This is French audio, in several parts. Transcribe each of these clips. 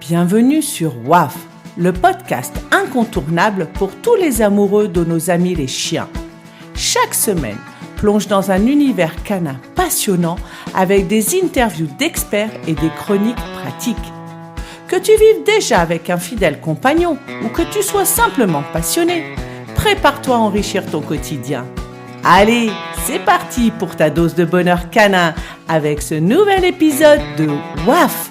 Bienvenue sur WAF, le podcast incontournable pour tous les amoureux de nos amis les chiens. Chaque semaine, plonge dans un univers canin passionnant avec des interviews d'experts et des chroniques pratiques. Que tu vives déjà avec un fidèle compagnon ou que tu sois simplement passionné, prépare-toi à enrichir ton quotidien. Allez, c'est parti pour ta dose de bonheur canin avec ce nouvel épisode de WAF.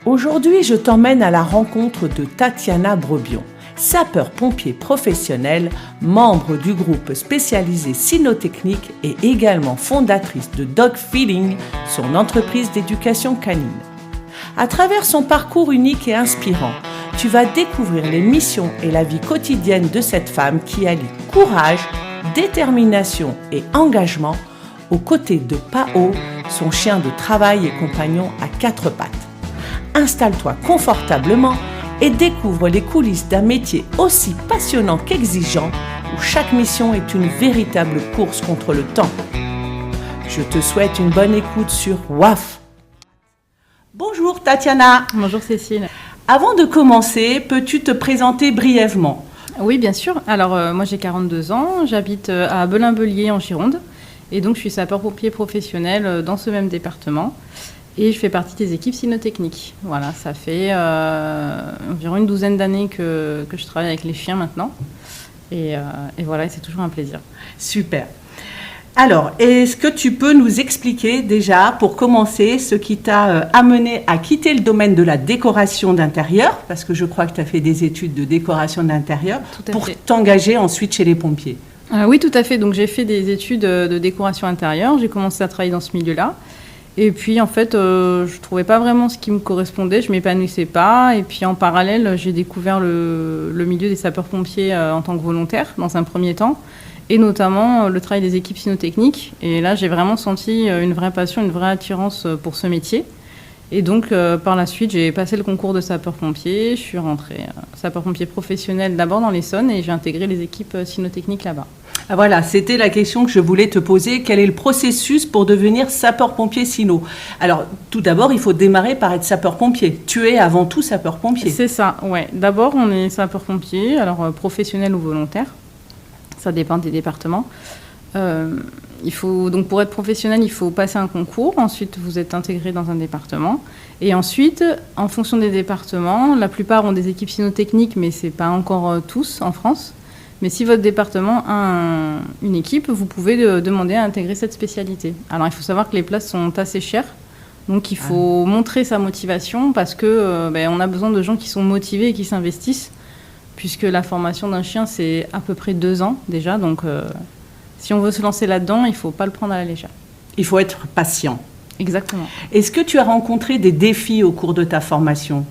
Aujourd'hui, je t'emmène à la rencontre de Tatiana Brebion, sapeur-pompier professionnelle, membre du groupe spécialisé cynotechnique et également fondatrice de Dog Feeling, son entreprise d'éducation canine. À travers son parcours unique et inspirant, tu vas découvrir les missions et la vie quotidienne de cette femme qui allie courage, détermination et engagement aux côtés de Pao, son chien de travail et compagnon à quatre pattes. Installe-toi confortablement et découvre les coulisses d'un métier aussi passionnant qu'exigeant où chaque mission est une véritable course contre le temps. Je te souhaite une bonne écoute sur WAF. Bonjour Tatiana. Bonjour Cécile. Avant de commencer, peux-tu te présenter brièvement ? Oui, bien sûr. Alors, moi j'ai 42 ans, j'habite à Belin-Bellier en Gironde et donc je suis sapeur-pompier professionnel dans ce même département. Et je fais partie des équipes cynotechniques. Voilà, ça fait environ une douzaine d'années que je travaille avec les chiens maintenant. Et voilà, c'est toujours un plaisir. Super. Alors, est-ce que tu peux nous expliquer déjà, pour commencer, ce qui t'a amené à quitter le domaine de la décoration d'intérieur, parce que je crois que tu as fait des études de décoration d'intérieur, pour t'engager ensuite chez les pompiers ? Oui, tout à fait. Donc, j'ai fait des études de décoration intérieure. J'ai commencé à travailler dans ce milieu-là. Et puis, en fait, je ne trouvais pas vraiment ce qui me correspondait, je ne m'épanouissais pas. Et puis, en parallèle, j'ai découvert le milieu des sapeurs-pompiers en tant que volontaire, dans un premier temps, et notamment le travail des équipes cynotechniques. Et là, j'ai vraiment senti une vraie passion, une vraie attirance pour ce métier. Et donc, par la suite, j'ai passé le concours de sapeur-pompier. Je suis rentrée sapeur-pompier professionnel d'abord dans l'Essonne et j'ai intégré les équipes cynotechniques là-bas. Ah voilà, c'était la question que je voulais te poser. Quel est le processus pour devenir sapeur-pompier cyno ? Alors, tout d'abord, il faut démarrer par être sapeur-pompier. Tu es avant tout sapeur-pompier. C'est ça, ouais. D'abord, on est sapeur-pompier, alors professionnel ou volontaire. Ça dépend des départements. Donc pour être professionnel, il faut passer un concours. Ensuite, vous êtes intégré dans un département. Et ensuite, en fonction des départements, la plupart ont des équipes cynotechniques, mais ce n'est pas encore tous en France. Mais si votre département a une équipe, vous pouvez demander à intégrer cette spécialité. Alors, il faut savoir que les places sont assez chères. Donc, il faut montrer sa motivation parce qu'on a besoin de gens qui sont motivés et qui s'investissent. Puisque la formation d'un chien, c'est à peu près 2 ans déjà. Donc, si on veut se lancer là-dedans, il ne faut pas le prendre à la légère. Il faut être patient. Exactement. Est-ce que tu as rencontré des défis au cours de ta formation ?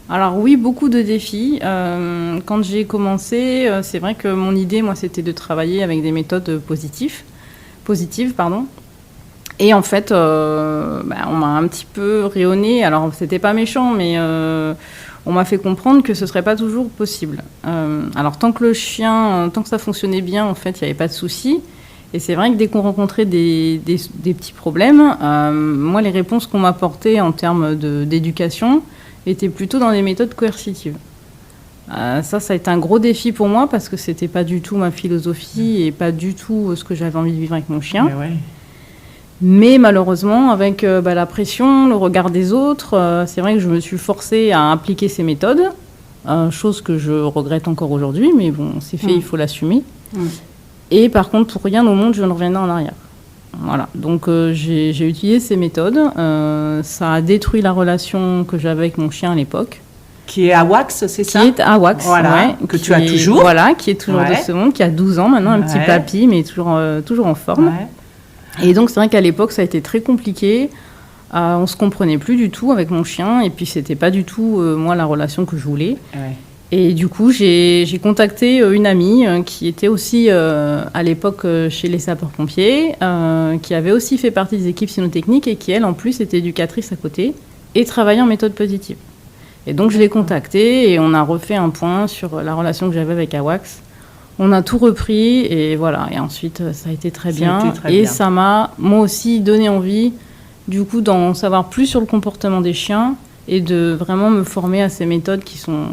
Alors oui, beaucoup de défis. Quand j'ai commencé, c'est vrai que mon idée, moi, c'était de travailler avec des méthodes positives. Et en fait, on m'a un petit peu rayonné. Alors, c'était pas méchant, mais on m'a fait comprendre que ce serait pas toujours possible. Alors, tant que ça fonctionnait bien, en fait, il n'y avait pas de souci. Et c'est vrai que dès qu'on rencontrait des petits problèmes, moi, les réponses qu'on m'apportait en termes d'éducation étaient plutôt dans des méthodes coercitives. Ça a été un gros défi pour moi parce que c'était pas du tout ma philosophie et pas du tout ce que j'avais envie de vivre avec mon chien. Mais malheureusement, avec la pression, le regard des autres, c'est vrai que je me suis forcée à appliquer ces méthodes, chose que je regrette encore aujourd'hui, mais bon, c'est fait, il faut l'assumer. Et par contre, pour rien au monde, je ne reviendrai en arrière. Voilà, donc j'ai utilisé ces méthodes. Ça a détruit la relation que j'avais avec mon chien à l'époque. Qui est Awax, c'est ça ? Qui est Awax, voilà, ouais, que tu as toujours. Voilà, qui est toujours de ce monde, qui a 12 ans maintenant, un petit papy, mais toujours en forme. Ouais. Et donc c'est vrai qu'à l'époque, ça a été très compliqué. On ne se comprenait plus du tout avec mon chien, et puis c'était pas du tout, moi, la relation que je voulais. Ouais. Et du coup, j'ai contacté une amie qui était aussi à l'époque chez les sapeurs-pompiers, qui avait aussi fait partie des équipes cynotechniques et qui, elle, en plus, était éducatrice à côté et travaillait en méthode positive. Et donc, je l'ai contactée et on a refait un point sur la relation que j'avais avec Awax. On a tout repris et voilà. Et ensuite, ça a été très bien. Ça m'a, moi aussi, donné envie, du coup, d'en savoir plus sur le comportement des chiens et de vraiment me former à ces méthodes qui sont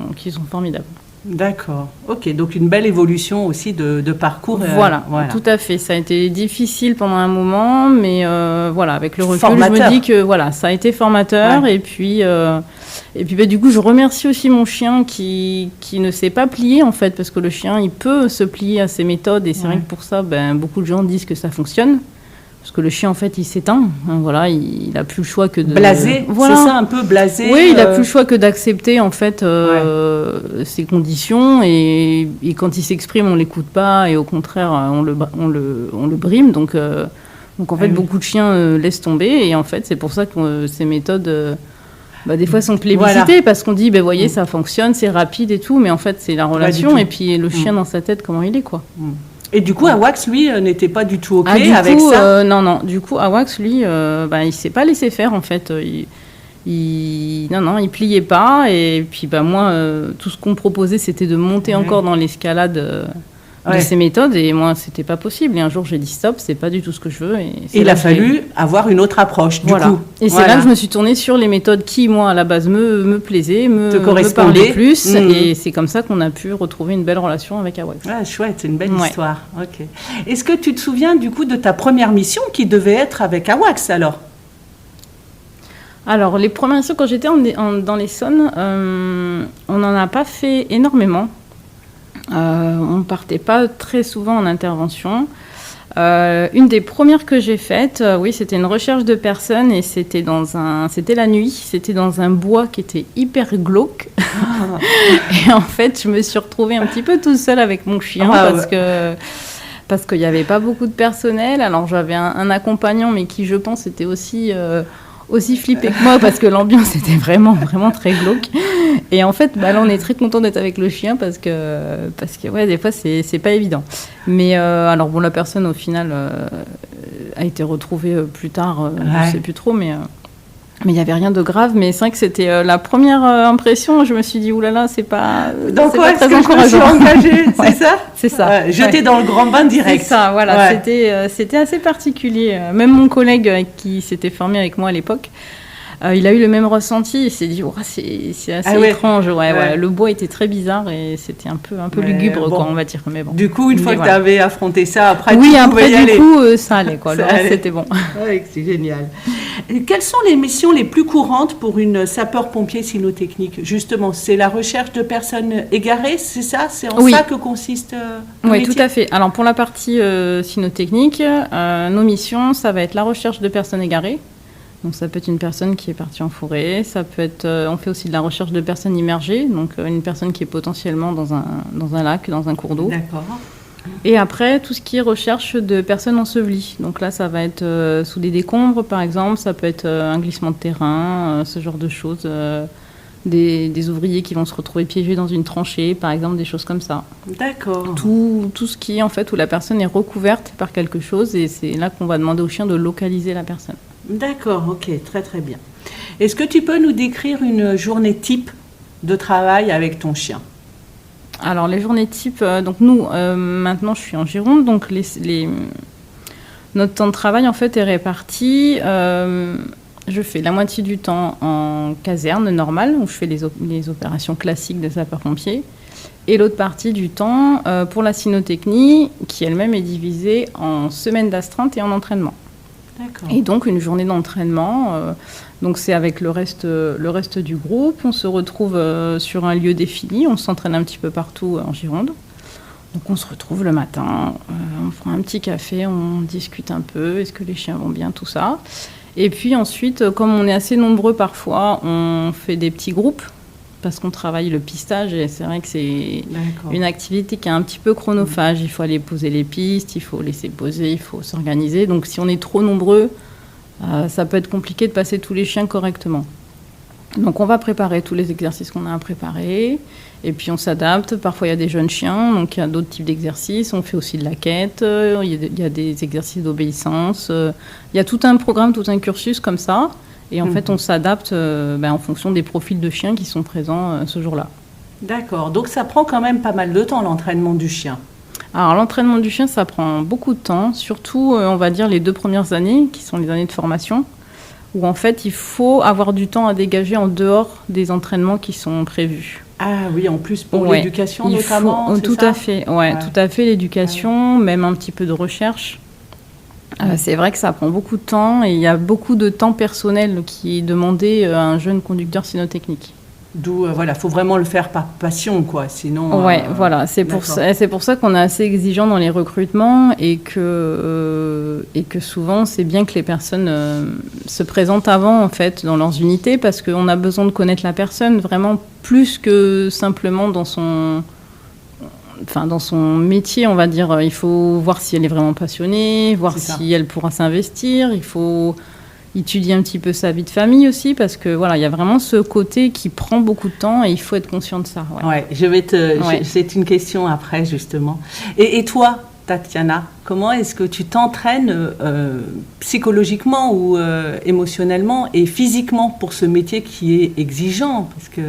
formidables. D'accord. Ok, donc une belle évolution aussi de parcours. Voilà, tout à fait. Ça a été difficile pendant un moment, mais voilà, avec le recul, formateur. Je me dis que voilà, ça a été formateur. Ouais. Et puis du coup, je remercie aussi mon chien qui ne s'est pas plié en fait, parce que le chien, il peut se plier à ces méthodes, et c'est vrai que pour ça, beaucoup de gens disent que ça fonctionne. Parce que le chien, en fait, il s'éteint. Voilà, il n'a plus le choix que de... Blasé, voilà. C'est ça, un peu blasé. Oui, il n'a plus le choix que d'accepter, en fait, ses conditions. Et quand il s'exprime, on ne l'écoute pas. Et au contraire, on le brime. Donc en fait, beaucoup de chiens laissent tomber. Et en fait, c'est pour ça que ces méthodes... des fois, sont plébiscitées parce qu'on dit, voyez, ça fonctionne, c'est rapide et tout. Mais en fait, c'est la relation. Et puis, le chien dans sa tête, comment il est, quoi. Et du coup, Awax, lui, n'était pas du tout OK avec ça. Non. Du coup, Awax, lui, il s'est pas laissé faire, en fait. Il pliait pas. Et puis, moi, tout ce qu'on me proposait, c'était de monter encore dans l'escalade de ces méthodes. Et moi, c'était pas possible. Et un jour, j'ai dit stop, c'est pas du tout ce que je veux. Et il a fallu avoir une autre approche, du coup. Et c'est là que je me suis tournée sur les méthodes qui, moi, à la base, me plaisaient, me parlaient plus. Et c'est comme ça qu'on a pu retrouver une belle relation avec Awax. Ouais, chouette, c'est une belle histoire. Ok. Est-ce que tu te souviens, du coup, de ta première mission qui devait être avec Awax, alors ? Alors, les premières missions, quand j'étais dans l'Essonne, on n'en a pas fait énormément. On ne partait pas très souvent en intervention. Une des premières que j'ai faites, c'était une recherche de personnes et c'était la nuit, c'était dans un bois qui était hyper glauque. Et en fait, je me suis retrouvée un petit peu toute seule avec mon chien parce qu'il n'y avait pas beaucoup de personnel. Alors j'avais un accompagnant, mais qui, je pense, était aussi flippé que moi parce que l'ambiance était vraiment, vraiment très glauque. Et en fait, là, on est très content d'être avec le chien parce que des fois, c'est pas évident. Mais la personne, au final, a été retrouvée plus tard. Je sais plus trop, mais il n'y avait rien de grave. Mais c'est vrai que c'était la première impression. Je me suis dit, oulala, c'est pas dans quoi est-ce que je me suis engagée, c'est ça ? C'est ça. Jeter dans le grand bain direct. C'est ça, voilà. Ouais. C'était assez particulier. Même mon collègue qui s'était formé avec moi à l'époque, il a eu le même ressenti. Il s'est dit, c'est assez étrange. Ouais. Le bois était très bizarre et c'était un peu lugubre, quoi, on va dire. Mais bon. Du coup, une fois que tu avais affronté ça, après, ça allait, quoi. Le reste, c'était bon. Ouais, c'est génial. Et quelles sont les missions les plus courantes pour une sapeur-pompier cynotechnique ? Justement, c'est la recherche de personnes égarées, c'est ça ? C'est en ça que consiste le métier ? Tout à fait. Alors, pour la partie cynotechnique, nos missions, ça va être la recherche de personnes égarées. Donc, ça peut être une personne qui est partie en forêt. Ça peut être, on fait aussi de la recherche de personnes immergées. Donc, une personne qui est potentiellement dans un lac, dans un cours d'eau. D'accord. Et après, tout ce qui est recherche de personnes ensevelies. Donc là, ça va être sous des décombres, par exemple. Ça peut être un glissement de terrain, ce genre de choses. Des ouvriers qui vont se retrouver piégés dans une tranchée, par exemple, des choses comme ça. D'accord. Tout ce qui est, en fait, où la personne est recouverte par quelque chose. Et c'est là qu'on va demander au chien de localiser la personne. D'accord, ok, très très bien. Est-ce que tu peux nous décrire une journée type de travail avec ton chien ? Alors, les journées type, donc nous, maintenant, je suis en Gironde, donc notre temps de travail, en fait, est réparti. Je fais la moitié du temps en caserne normale, où je fais les opérations classiques de sapeur-pompier, et l'autre partie du temps pour la cynotechnie, qui elle-même est divisée en semaines d'astreinte et en entraînement. D'accord. Et donc, une journée d'entraînement... Donc c'est avec le reste du groupe. On se retrouve sur un lieu défini. On s'entraîne un petit peu partout en Gironde. Donc on se retrouve le matin. On prend un petit café, on discute un peu. Est-ce que les chiens vont bien, tout ça. Et puis ensuite, comme on est assez nombreux parfois, on fait des petits groupes parce qu'on travaille le pistage. Et c'est vrai que c'est une activité qui est un petit peu chronophage. Il faut aller poser les pistes, il faut laisser poser, il faut s'organiser. Donc si on est trop nombreux, ça peut être compliqué de passer tous les chiens correctement. Donc on va préparer tous les exercices qu'on a à préparer et puis on s'adapte. Parfois il y a des jeunes chiens, donc il y a d'autres types d'exercices. On fait aussi de la quête, il y a des exercices d'obéissance. Il y a tout un programme, tout un cursus comme ça. Et en fait on s'adapte en fonction des profils de chiens qui sont présents ce jour-là. D'accord, donc ça prend quand même pas mal de temps l'entraînement du chien. Alors, l'entraînement du chien, ça prend beaucoup de temps, surtout, on va dire, les 2 premières années, qui sont les années de formation, où en fait, il faut avoir du temps à dégager en dehors des entraînements qui sont prévus. Ah oui, en plus pour l'éducation notamment, tout à fait, tout à fait, l'éducation, même un petit peu de recherche. C'est vrai que ça prend beaucoup de temps et il y a beaucoup de temps personnel qui est demandé à un jeune conducteur cynotechnique. D'où, faut vraiment le faire par passion, quoi. Sinon. Voilà. C'est pour ça qu'on est assez exigeant dans les recrutements et que souvent, c'est bien que les personnes se présentent avant, en fait, dans leurs unités, parce qu'on a besoin de connaître la personne vraiment plus que simplement dans son métier, on va dire. Il faut voir si elle est vraiment passionnée, voir si elle pourra s'investir. Il faut étudier un petit peu sa vie de famille aussi, parce que il y a vraiment ce côté qui prend beaucoup de temps et il faut être conscient de ça. C'est une question après, justement. Et toi, Tatiana, comment est-ce que tu t'entraînes psychologiquement ou émotionnellement et physiquement pour ce métier qui est exigeant, parce que...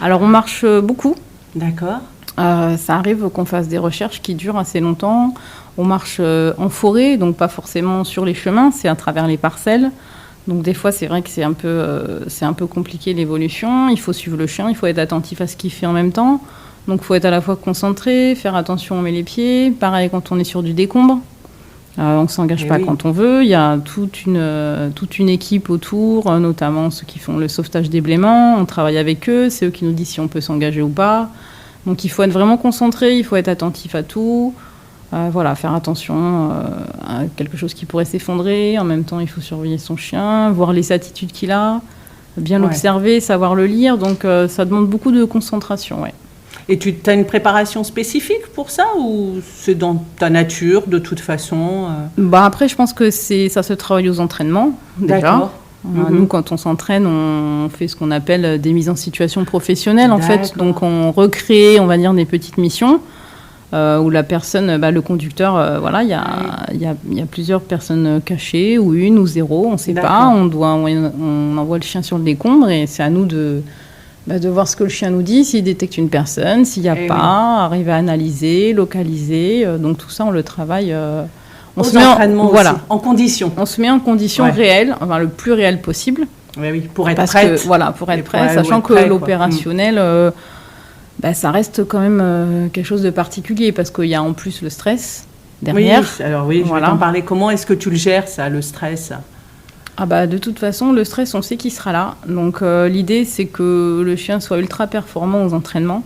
Alors, on marche beaucoup. D'accord. Ça arrive qu'on fasse des recherches qui durent assez longtemps. On marche en forêt, donc pas forcément sur les chemins, c'est à travers les parcelles. Donc des fois, c'est vrai que c'est un peu compliqué l'évolution. Il faut suivre le chien, il faut être attentif à ce qu'il fait en même temps. Donc il faut être à la fois concentré, faire attention où on met les pieds. Pareil quand on est sur du décombre. On ne s'engage pas quand on veut. Il y a toute une équipe autour, notamment ceux qui font le sauvetage des blêments. On travaille avec eux, c'est eux qui nous disent si on peut s'engager ou pas. Donc il faut être vraiment concentré, il faut être attentif à tout. Faire attention à quelque chose qui pourrait s'effondrer. En même temps, il faut surveiller son chien, voir les attitudes qu'il a, bien l'observer, savoir le lire. Donc ça demande beaucoup de concentration. Ouais. Et tu as une préparation spécifique pour ça, ou c'est dans ta nature de toute façon Après, je pense que ça se travaille aux entraînements déjà. D'accord. Nous, quand on s'entraîne, on fait ce qu'on appelle des mises en situation professionnelles, en fait. Donc, on recrée, on va dire, des petites missions où la personne, le conducteur, il y a plusieurs personnes cachées, ou une, ou zéro, on ne sait pas. On envoie le chien sur le décombre et c'est à nous de voir ce que le chien nous dit, s'il détecte une personne, s'il n'y a pas, arriver à analyser, localiser. Donc, tout ça, on le travaille... On se met en condition. On se met en condition réelle, le plus réelle possible. Oui, pour être prête. Pour être prête, sachant que l'opérationnel, ça reste quand même quelque chose de particulier, parce qu'il y a en plus le stress derrière. Oui, je vais t'en parler. Comment est-ce que tu le gères, ça, le stress ? De toute façon, le stress, on sait qu'il sera là. Donc, l'idée, c'est que le chien soit ultra performant aux entraînements.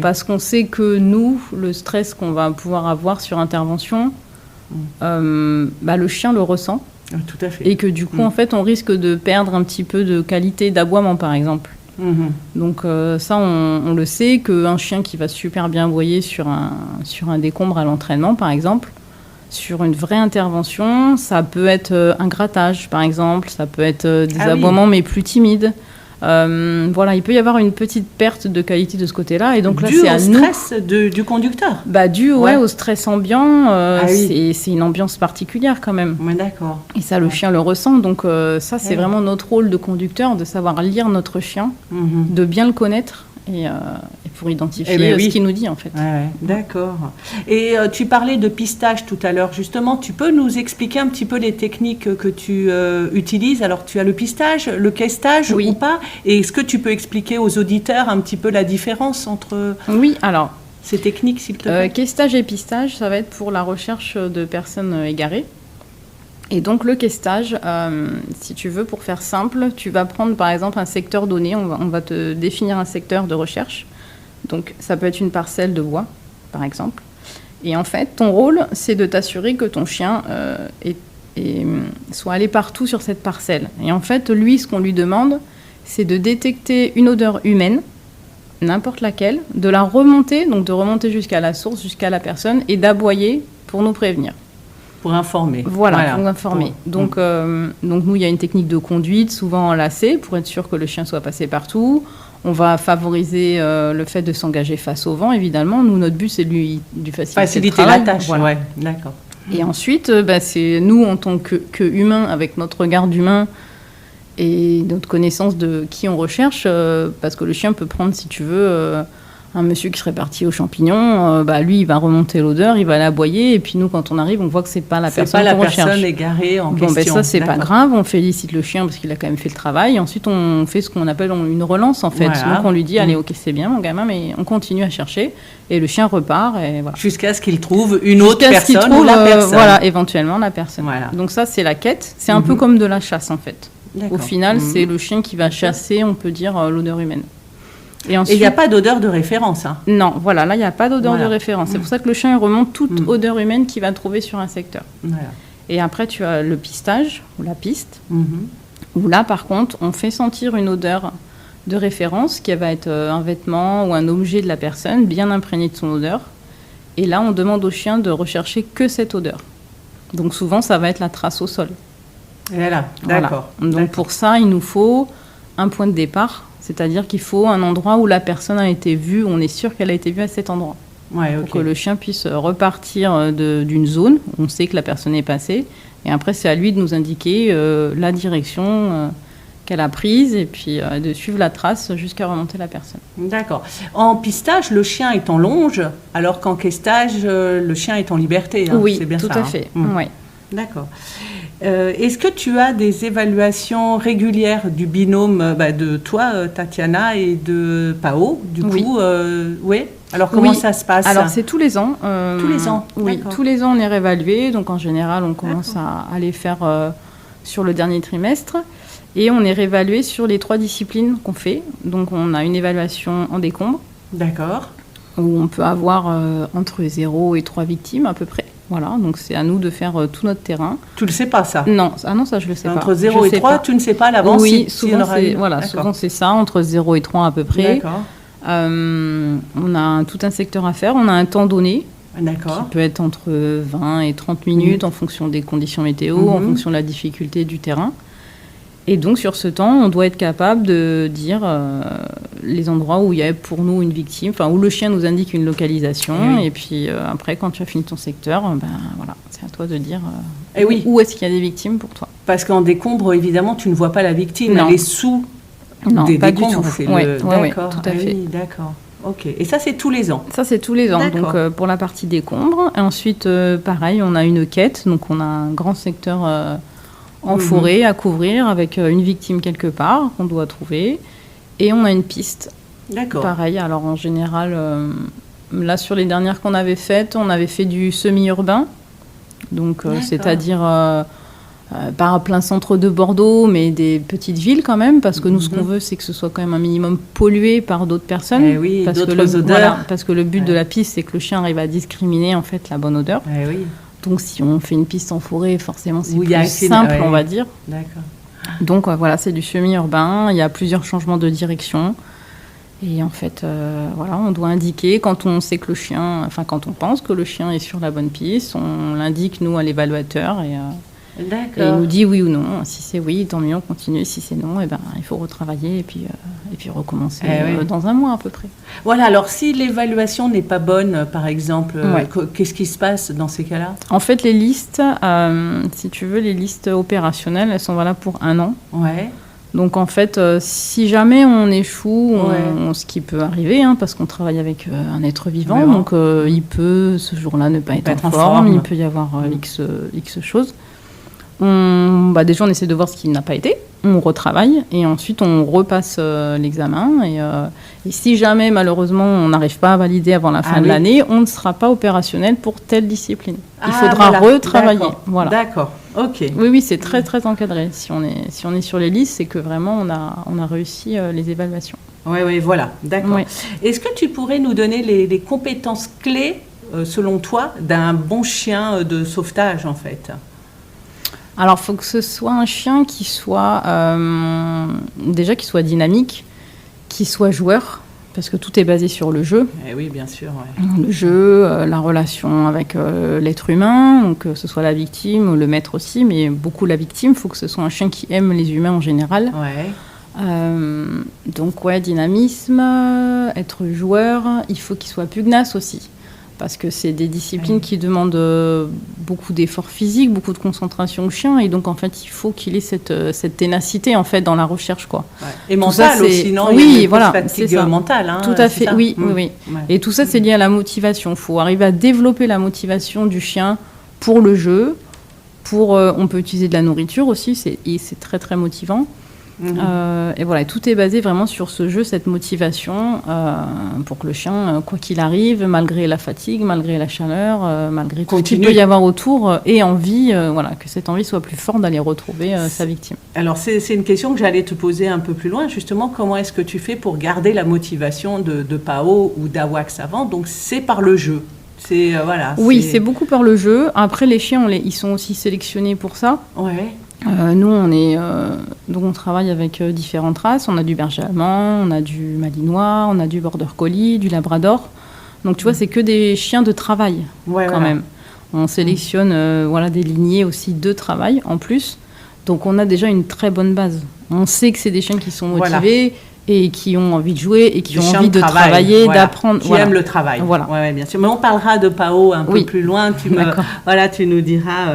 Parce qu'on sait que nous, le stress qu'on va pouvoir avoir sur intervention... le chien le ressent. Tout à fait. Et que du coup, en fait, on risque de perdre un petit peu de qualité d'aboiement, par exemple. Donc ça, on le sait, qu'un chien qui va super bien aboyer sur un décombre à l'entraînement, par exemple, sur une vraie intervention, ça peut être un grattage, par exemple, ça peut être des aboiements, mais plus timides. Il peut y avoir une petite perte de qualité de ce côté-là, et donc là, c'est à nous. Dû au stress du conducteur. Dû au stress ambiant. C'est une ambiance particulière quand même. D'accord. Et ça, le chien le ressent. Donc ça, c'est vraiment notre rôle de conducteur, de savoir lire notre chien, de bien le connaître. Et pour identifier ce qu'il nous dit, en fait. D'accord. Et tu parlais de pistage tout à l'heure, justement. Tu peux nous expliquer un petit peu les techniques que tu utilises ? Alors, tu as le pistage, le questage ou pas ? Et est-ce que tu peux expliquer aux auditeurs un petit peu la différence entre ces techniques, s'il te plaît ? Questage et pistage, ça va être pour la recherche de personnes égarées. Et donc, le questage, si tu veux, pour faire simple, tu vas prendre, par exemple, un secteur donné. On va te définir un secteur de recherche. Donc, ça peut être une parcelle de bois, par exemple. Et en fait, ton rôle, c'est de t'assurer que ton chien soit allé partout sur cette parcelle. Et en fait, lui, ce qu'on lui demande, c'est de détecter une odeur humaine, n'importe laquelle, de la remonter, donc de remonter jusqu'à la source, jusqu'à la personne, et d'aboyer pour nous prévenir. Pour informer. Voilà, pour informer. Donc, nous, il y a une technique de conduite, souvent enlacée, pour être sûr que le chien soit passé partout. On va favoriser le fait de s'engager face au vent, évidemment. Nous, notre but, c'est de lui faciliter la tâche. Voilà. D'accord. Et ensuite, c'est nous, en tant que humains, avec notre regard d'humain et notre connaissance de qui on recherche, parce que le chien peut prendre, si tu veux, un monsieur qui serait parti aux champignons, lui, il va remonter l'odeur, il va l'aboyer, et puis nous, quand on arrive, on voit que c'est pas la personne qu'on recherche. C'est pas la personne égarée en question. Ça, c'est pas grave, on félicite le chien parce qu'il a quand même fait le travail, et ensuite, on fait ce qu'on appelle une relance, en fait. Voilà. Donc, on lui dit, allez, ok, c'est bien, mon gamin, mais on continue à chercher, et le chien repart, et voilà. Jusqu'à ce qu'il trouve une autre personne ou la personne. Voilà, éventuellement, la personne. Voilà. Donc ça, c'est la quête. C'est un peu comme de la chasse, en fait. D'accord. Au final, c'est le chien qui va chasser, on peut dire, l'odeur humaine. Et il n'y a pas d'odeur de référence. Hein. Non, voilà, là, il n'y a pas d'odeur de référence. C'est pour ça que le chien il remonte toute odeur humaine qu'il va trouver sur un secteur. Voilà. Et après, tu as le pistage, ou la piste, où là, par contre, on fait sentir une odeur de référence, qui va être un vêtement ou un objet de la personne, bien imprégné de son odeur. Et là, on demande au chien de rechercher que cette odeur. Donc souvent, ça va être la trace au sol. Voilà, d'accord. Voilà. Donc pour ça, il nous faut un point de départ. C'est-à-dire qu'il faut un endroit où la personne a été vue, on est sûr qu'elle a été vue à cet endroit. Ouais, pour que le chien puisse repartir d'une zone où on sait que la personne est passée. Et après, c'est à lui de nous indiquer la direction qu'elle a prise et puis de suivre la trace jusqu'à remonter la personne. D'accord. En pistage, le chien est en longe, alors qu'en questage, le chien est en liberté. Hein. Oui, c'est bien tout ça, à fait. Ouais. D'accord. Est-ce que tu as des évaluations régulières du binôme de toi, Tatiana, et de Pao, du coup oui. Alors, comment ça se passe? Alors, c'est tous les ans. Tous les ans? Oui, tous les ans, on est réévalué. Donc, en général, on commence à les faire sur le dernier trimestre. Et on est réévalué sur les 3 disciplines qu'on fait. Donc, on a une évaluation en décombre. D'accord. Où on peut avoir entre 0 et 3 victimes, à peu près. Voilà, donc c'est à nous de faire tout notre terrain. Tu le sais pas, ça? Non, ça, je le sais pas. Entre 0 et 3, tu ne sais pas à l'avance? Oui, souvent c'est ça, entre 0 et 3 à peu près. D'accord. On a tout un secteur à faire, on a un temps donné. D'accord. Qui peut être entre 20 et 30 minutes en fonction des conditions météo, en fonction de la difficulté du terrain. Et donc, sur ce temps, on doit être capable de dire les endroits où il y a pour nous une victime, où le chien nous indique une localisation. Et puis, après, quand tu as fini ton secteur, voilà, c'est à toi de dire où est-ce qu'il y a des victimes pour toi. Parce qu'en décombre, évidemment, tu ne vois pas la victime. Elle est sous des pas décombres. Du tout. D'accord. Tout à fait. Oui, d'accord. Ok. Et ça, c'est tous les ans? Ça, c'est tous les ans. Donc, pour la partie décombre. Et ensuite, pareil, on a une quête. Donc, on a un grand secteur... en forêt à couvrir avec une victime quelque part qu'on doit trouver et on a une piste. D'accord. Pareil, alors en général, là sur les dernières qu'on avait faites, on avait fait du semi-urbain, donc c'est-à-dire pas plein centre de Bordeaux, mais des petites villes quand même, parce que nous ce qu'on veut c'est que ce soit quand même un minimum pollué par d'autres personnes. Oui, parce d'autres odeurs. Parce que le but de la piste c'est que le chien arrive à discriminer en fait la bonne odeur. Oui. Donc, si on fait une piste en forêt, forcément, c'est plus simple, on va dire. D'accord. Donc, voilà, c'est du semi-urbain. Il y a plusieurs changements de direction. Et en fait, on doit indiquer quand on sait que le chien... quand on pense que le chien est sur la bonne piste, on l'indique, nous, à l'évaluateur. Et il nous dit oui ou non. Si c'est oui, tant mieux, on continue. Si c'est non, il faut retravailler et puis recommencer dans un mois à peu près. Voilà, alors si l'évaluation n'est pas bonne, par exemple, qu'est-ce qui se passe dans ces cas-là? En fait, les listes, si tu veux, les listes opérationnelles, elles sont valables pour 1 an. Ouais. Donc en fait, si jamais on échoue, ce qui peut arriver, parce qu'on travaille avec un être vivant, donc il peut ce jour-là ne pas être en forme, il peut y avoir X choses. Déjà, on essaie de voir ce qui n'a pas été, on retravaille et ensuite on repasse l'examen. Et si jamais, malheureusement, on n'arrive pas à valider avant la fin de l'année, on ne sera pas opérationnel pour telle discipline. Il faudra retravailler. Voilà. D'accord, ok. Oui, c'est très, très encadré. Si on est sur les listes, c'est que vraiment, on a réussi les évaluations. Oui, voilà, d'accord. Oui. Est-ce que tu pourrais nous donner les compétences clés, selon toi, d'un bon chien de sauvetage, en fait ? Alors, il faut que ce soit un chien qui soit déjà qui soit dynamique, qui soit joueur, parce que tout est basé sur le jeu. Eh oui, bien sûr. Le jeu, la relation avec l'être humain, donc que ce soit la victime ou le maître aussi, mais beaucoup la victime. Il faut que ce soit un chien qui aime les humains en général. Donc, dynamisme, être joueur. Il faut qu'il soit pugnace aussi. Parce que c'est des disciplines qui demandent beaucoup d'efforts physiques, beaucoup de concentration au chien, et donc en fait il faut qu'il ait cette ténacité en fait dans la recherche, quoi. Ouais. Et mental aussi, non? Oui, voilà, c'est ça. Mentale, hein, tout à fait, ça. oui. Ouais. Et tout ça c'est lié à la motivation. Il faut arriver à développer la motivation du chien pour le jeu. On peut utiliser de la nourriture aussi, c'est très très motivant. Et voilà, tout est basé vraiment sur ce jeu, cette motivation, pour que le chien, quoi qu'il arrive, malgré la fatigue, malgré la chaleur, malgré tout ce qu'il peut y avoir autour, ait envie, que cette envie soit plus forte d'aller retrouver sa victime. Alors c'est une question que j'allais te poser un peu plus loin, justement, comment est-ce que tu fais pour garder la motivation de Pao ou d'Awax avant? Donc c'est par le jeu. Oui, c'est beaucoup par le jeu. Après, les chiens, ils sont aussi sélectionnés pour ça. Ouais. Nous, on travaille avec différentes races. On a du berger allemand, on a du malinois, on a du border collie, du labrador. Donc, tu vois, c'est que des chiens de travail, même. On sélectionne des lignées aussi de travail, en plus. Donc, on a déjà une très bonne base. On sait que c'est des chiens qui sont motivés et qui ont envie de jouer et qui ont envie de travailler, d'apprendre. Qui aiment le travail. Voilà. Ouais, bien sûr. Mais on parlera de Pao un peu plus loin. Tu nous diras.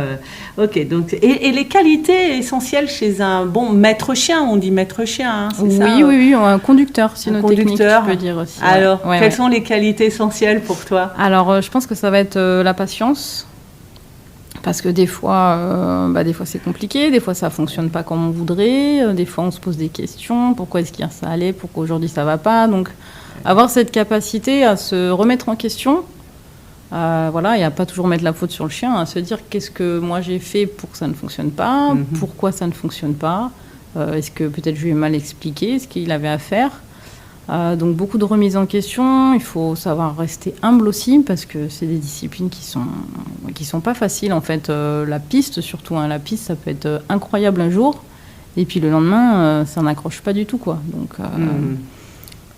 Ok. Donc, et les qualités essentielles chez un bon maître chien, on dit maître chien, hein, c'est ça? Oui, un conducteur, cynotechnique, tu peux dire aussi. Alors, quelles sont les qualités essentielles pour toi? Alors, je pense que ça va être la patience. Parce que des fois c'est compliqué, des fois ça fonctionne pas comme on voudrait, des fois on se pose des questions, pourquoi est-ce qu'hier ça allait, pourquoi aujourd'hui ça va pas. Donc avoir cette capacité à se remettre en question, et à pas toujours mettre la faute sur le chien, à se dire qu'est-ce que moi j'ai fait pour que ça ne fonctionne pas, pourquoi ça ne fonctionne pas, est-ce que peut-être je lui ai mal expliqué ce qu'il avait à faire. Donc beaucoup de remises en question, il faut savoir rester humble aussi parce que c'est des disciplines qui sont pas faciles en fait. La piste surtout, la piste ça peut être incroyable un jour et puis le lendemain ça n'accroche pas du tout, quoi.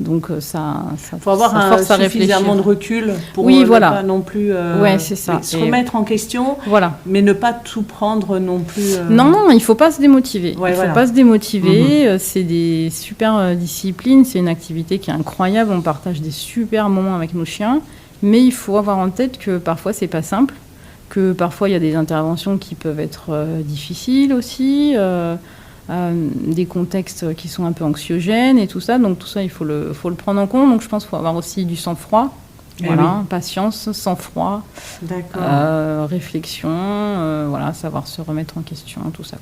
Donc ça faut avoir suffisamment de recul pour pas non plus c'est ça. Se remettre en question, mais ne pas tout prendre non plus. Non, il faut pas se démotiver. Pas se démotiver. C'est des super disciplines, c'est une activité qui est incroyable. On partage des super moments avec nos chiens, mais il faut avoir en tête que parfois c'est pas simple, que parfois il y a des interventions qui peuvent être difficiles aussi. Des contextes qui sont un peu anxiogènes et tout ça. Donc tout ça, il faut le prendre en compte. Donc je pense qu'il faut avoir aussi du sang-froid. Patience, sang-froid, réflexion, savoir se remettre en question, tout ça.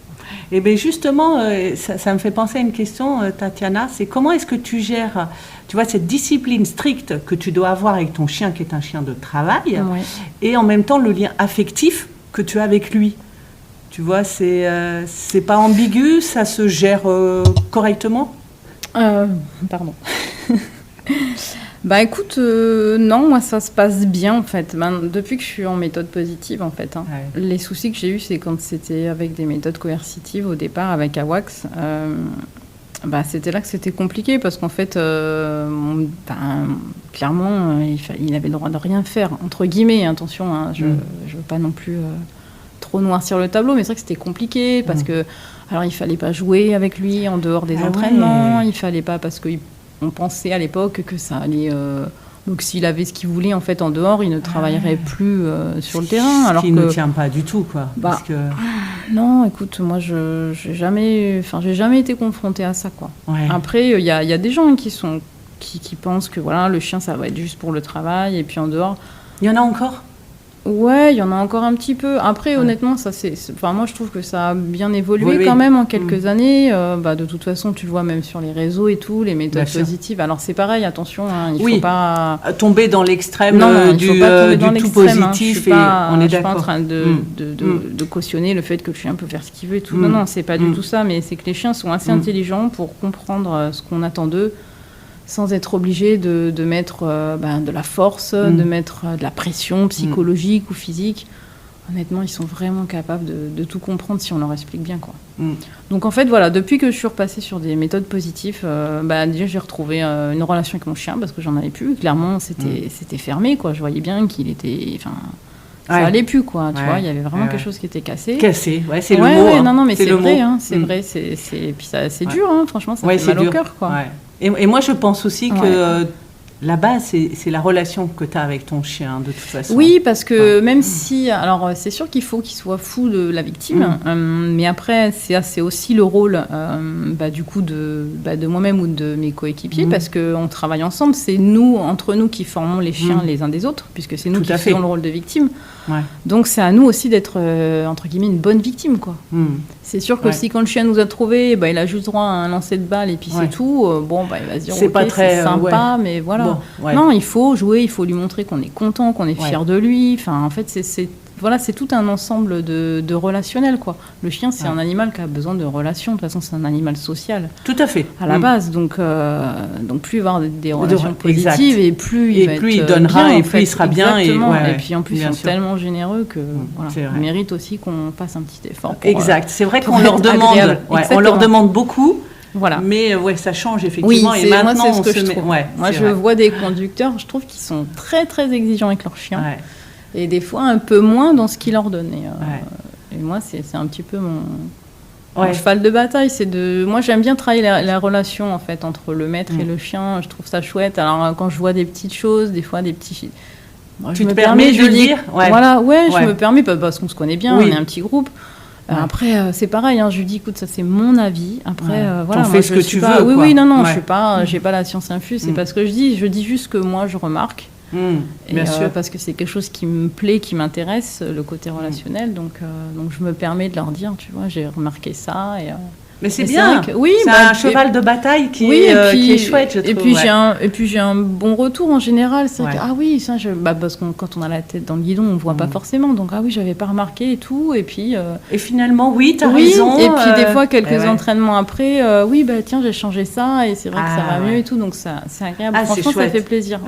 Et bien justement, ça me fait penser à une question, Tatiana, c'est comment est-ce que tu gères, tu vois, cette discipline stricte que tu dois avoir avec ton chien qui est un chien de travail, et en même temps le lien affectif que tu as avec lui. Tu vois, c'est pas ambigu, ça se gère correctement? Pardon. Écoute, non, moi ça se passe bien en fait. Depuis que je suis en méthode positive en fait. Les soucis que j'ai eus, c'est quand c'était avec des méthodes coercitives au départ avec Awax. C'était là que c'était compliqué parce qu'en fait, clairement, il avait le droit de rien faire, entre guillemets, attention, je veux pas non plus trop noircir le tableau, mais c'est vrai que c'était compliqué parce que, alors il fallait pas jouer avec lui en dehors des entraînements, il fallait pas parce qu'on pensait à l'époque que ça allait... donc s'il avait ce qu'il voulait en fait en dehors, il ne travaillerait plus sur le terrain. Alors qu'il ne tient pas du tout, quoi. Parce que... Non, écoute, moi j'ai jamais été confrontée à ça, quoi. Après, il y a des gens qui pensent que voilà, le chien ça va être juste pour le travail et puis en dehors. Il y en a encore? Ouais, il y en a encore un petit peu. Après, honnêtement, moi je trouve que ça a bien évolué quand même en quelques années. De toute façon, tu le vois même sur les réseaux et tout, les méthodes positives. Alors c'est pareil, attention, il faut pas tomber dans l'extrême du tout positif. On est d'accord. Je suis pas en train de cautionner le fait que le chien peut faire ce qu'il veut et tout. Non, c'est pas du tout ça. Mais c'est que les chiens sont assez intelligents pour comprendre ce qu'on attend d'eux, sans être obligé de mettre de la force, de mettre de la pression psychologique ou physique. Honnêtement, ils sont vraiment capables de tout comprendre si on leur explique bien, quoi. Donc en fait, voilà, depuis que je suis repassée sur des méthodes positives, déjà j'ai retrouvé une relation avec mon chien parce que j'en avais plus. Clairement, c'était fermé, quoi. Je voyais bien qu'il était... ça allait plus, quoi. Tu vois, il y avait vraiment quelque chose qui était cassé. Cassé, c'est le mot. Non, mais c'est vrai, c'est vrai. Puis c'est dur, franchement, ça fait mal au cœur, quoi. Et moi, je pense aussi que La base, c'est la relation que tu as avec ton chien, de toute façon. Oui, parce que même si... Alors, c'est sûr qu'il faut qu'il soit fou de la victime, mais après, c'est aussi le rôle, du coup, de moi-même ou de mes coéquipiers, parce qu'on travaille ensemble. C'est nous, entre nous, qui formons les chiens les uns des autres, puisque c'est nous qui faisons le rôle de victime. Ouais. Donc, c'est à nous aussi d'être, entre guillemets, une bonne victime, quoi. C'est sûr que si quand le chien nous a trouvés, il a juste droit à un lancer de balle et puis c'est tout, il va se dire, c'est pas très, c'est sympa, mais voilà. Bon, non, il faut jouer, il faut lui montrer qu'on est content, qu'on est fier de lui. Enfin, en fait, c'est tout un ensemble de relationnel, quoi. Le chien, c'est un animal qui a besoin de relations. De toute façon, c'est un animal social. Tout à fait. À la base. Donc, plus il va y avoir des relations positives et plus il donnera bien, et plus il sera bien. Et puis, en plus, ils sont tellement généreux que ils méritent aussi qu'on fasse un petit effort. Exact. C'est vrai qu'on leur demande, on leur demande beaucoup. Voilà. Mais ça change effectivement. Oui, et maintenant, moi, c'est ce que je trouve. Moi, je vois des conducteurs, je trouve qu'ils sont très, très exigeants avec leurs chiens. Ouais. Et des fois, un peu moins dans ce qu'ils leur donnent. Et moi, c'est un petit peu mon cheval de bataille. Moi, j'aime bien travailler la relation, en fait, entre le maître et le chien. Je trouve ça chouette. Alors, quand je vois des petites choses, des fois, des petits... Moi, tu te permets de le dire Voilà, je me permets, parce qu'on se connaît bien, on est un petit groupe. Après, c'est pareil, je lui dis, écoute, ça c'est mon avis. Après, voilà. T'en fais ce que tu veux. Oui, non, je suis pas, j'ai pas la science infuse. C'est pas ce que je dis. Je dis juste que moi, je remarque. Bien sûr. Parce que c'est quelque chose qui me plaît, qui m'intéresse, le côté relationnel. Donc, je me permets de leur dire, tu vois, j'ai remarqué ça. Mais c'est bien. C'est un cheval de bataille qui est chouette, je trouve. Et puis j'ai un bon retour en général. C'est vrai que, ça, parce que quand on a la tête dans le guidon, on voit pas forcément. Donc j'avais pas remarqué et tout. Et puis. Et finalement, t'as raison. Et puis des fois, quelques entraînements après, tiens, j'ai changé ça et c'est vrai que ça va mieux et tout. Donc c'est agréable. Franchement, ça fait plaisir.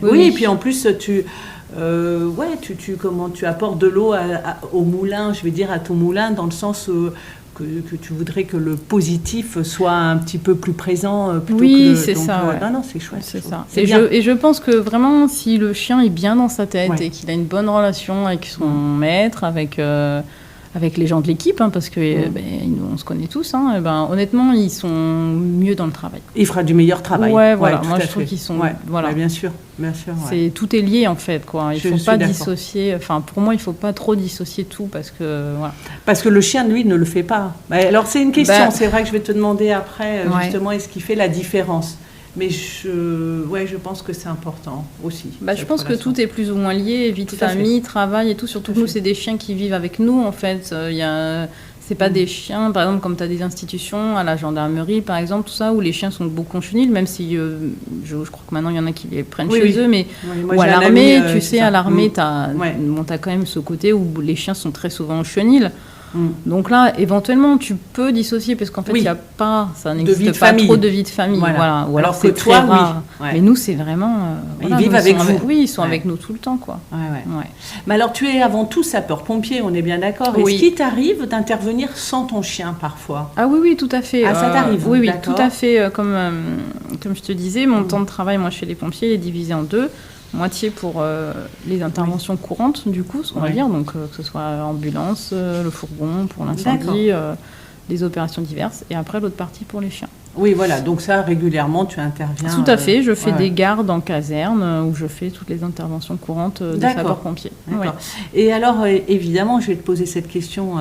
Oui, et puis en plus, tu apportes de l'eau au moulin, je vais dire à ton moulin, dans le sens que tu voudrais que le positif soit un petit peu plus présent plutôt que c'est ça. Non, c'est chouette. C'est ça. Et je pense que vraiment, si le chien est bien dans sa tête et qu'il a une bonne relation avec son maître, avec les gens de l'équipe, parce que on se connaît tous, honnêtement, ils sont mieux dans le travail. Il fera du meilleur travail. Moi, je trouve qu'ils sont... bien sûr. Tout est lié, en fait, quoi. Il ne faut pas dissocier... Enfin, pour moi, il ne faut pas trop dissocier tout, parce que... Parce que le chien, lui, ne le fait pas. Alors, c'est une question. C'est vrai que je vais te demander après, justement, est-ce qu'il fait la différence ? Mais je pense que c'est important aussi. Je pense que tout est plus ou moins lié, vie de famille, travail et tout. Surtout que nous, c'est des chiens qui vivent avec nous, en fait. C'est pas des chiens, par exemple, comme tu as des institutions, à la gendarmerie, par exemple, tout ça, où les chiens sont beaucoup en chenilles, même si je crois que maintenant, il y en a qui les prennent chez eux, mais ou à l'armée, à l'armée, tu as quand même ce côté où les chiens sont très souvent en chenilles. Donc là, éventuellement, tu peux dissocier parce qu'en fait, il n'y a pas, ça n'existe pas trop de vie de famille. Voilà. Ou alors c'est très rare. Mais nous, c'est vraiment. Ils vivent avec vous. Ils sont avec nous tout le temps, quoi. Mais alors, tu es avant tout sapeur-pompier, on est bien d'accord. Est-ce qu'il t'arrive d'intervenir sans ton chien parfois ? Ah oui, tout à fait. Ah, ça t'arrive ? Oui, tout à fait. Comme je te disais, mon temps de travail, moi, chez les pompiers, est divisé en deux. Moitié pour les interventions courantes, du coup, ce qu'on va dire, donc que ce soit ambulance, le fourgon pour l'incendie, les opérations diverses, et après l'autre partie pour les chiens. Oui, voilà, donc ça, régulièrement, tu interviens. Tout à fait, je fais des gardes en caserne où je fais toutes les interventions courantes des sapeurs-pompiers. D'accord. Et alors, évidemment, je vais te poser cette question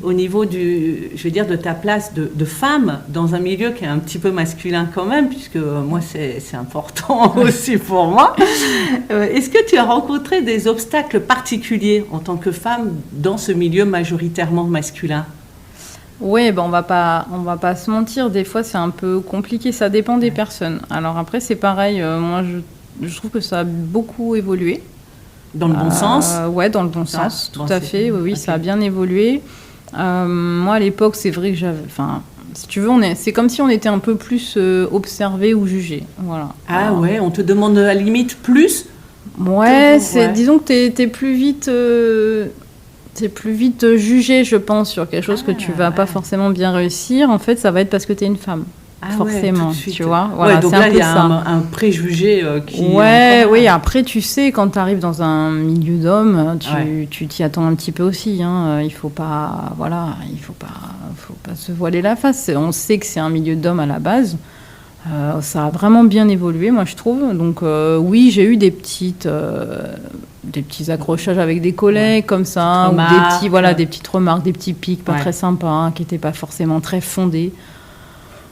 au niveau de ta place de femme dans un milieu qui est un petit peu masculin quand même, puisque moi, c'est important aussi pour moi. Est-ce que tu as rencontré des obstacles particuliers en tant que femme dans ce milieu majoritairement masculin ? Oui, on va pas se mentir. Des fois, c'est un peu compliqué. Ça dépend des personnes. Alors après, c'est pareil. Moi, je trouve que ça a beaucoup évolué. Dans le bon sens ? Ouais, dans le bon sens, tout à fait. Oui, ça a bien évolué. Moi, à l'époque, c'est vrai que j'avais... Enfin, si tu veux, c'est comme si on était un peu plus observé ou jugé. Voilà. Ah ouais, on te demande à la limite plus ? Ouais, disons que t'es plus vite... C'est plus vite jugé, je pense, sur quelque chose que tu vas pas forcément bien réussir. En fait, ça va être parce que tu es une femme. Forcément, tu vois. Voilà, donc là, il y a un préjugé qui... Oui, après, tu sais, quand tu arrives dans un milieu d'hommes, tu t'y attends un petit peu aussi. Il faut pas se voiler la face. On sait que c'est un milieu d'hommes à la base. Ça a vraiment bien évolué, moi je trouve. Donc oui, j'ai eu des petits accrochages avec des collègues comme ça, ou des petites remarques, des petits pics pas très sympas, hein, qui n'étaient pas forcément très fondés.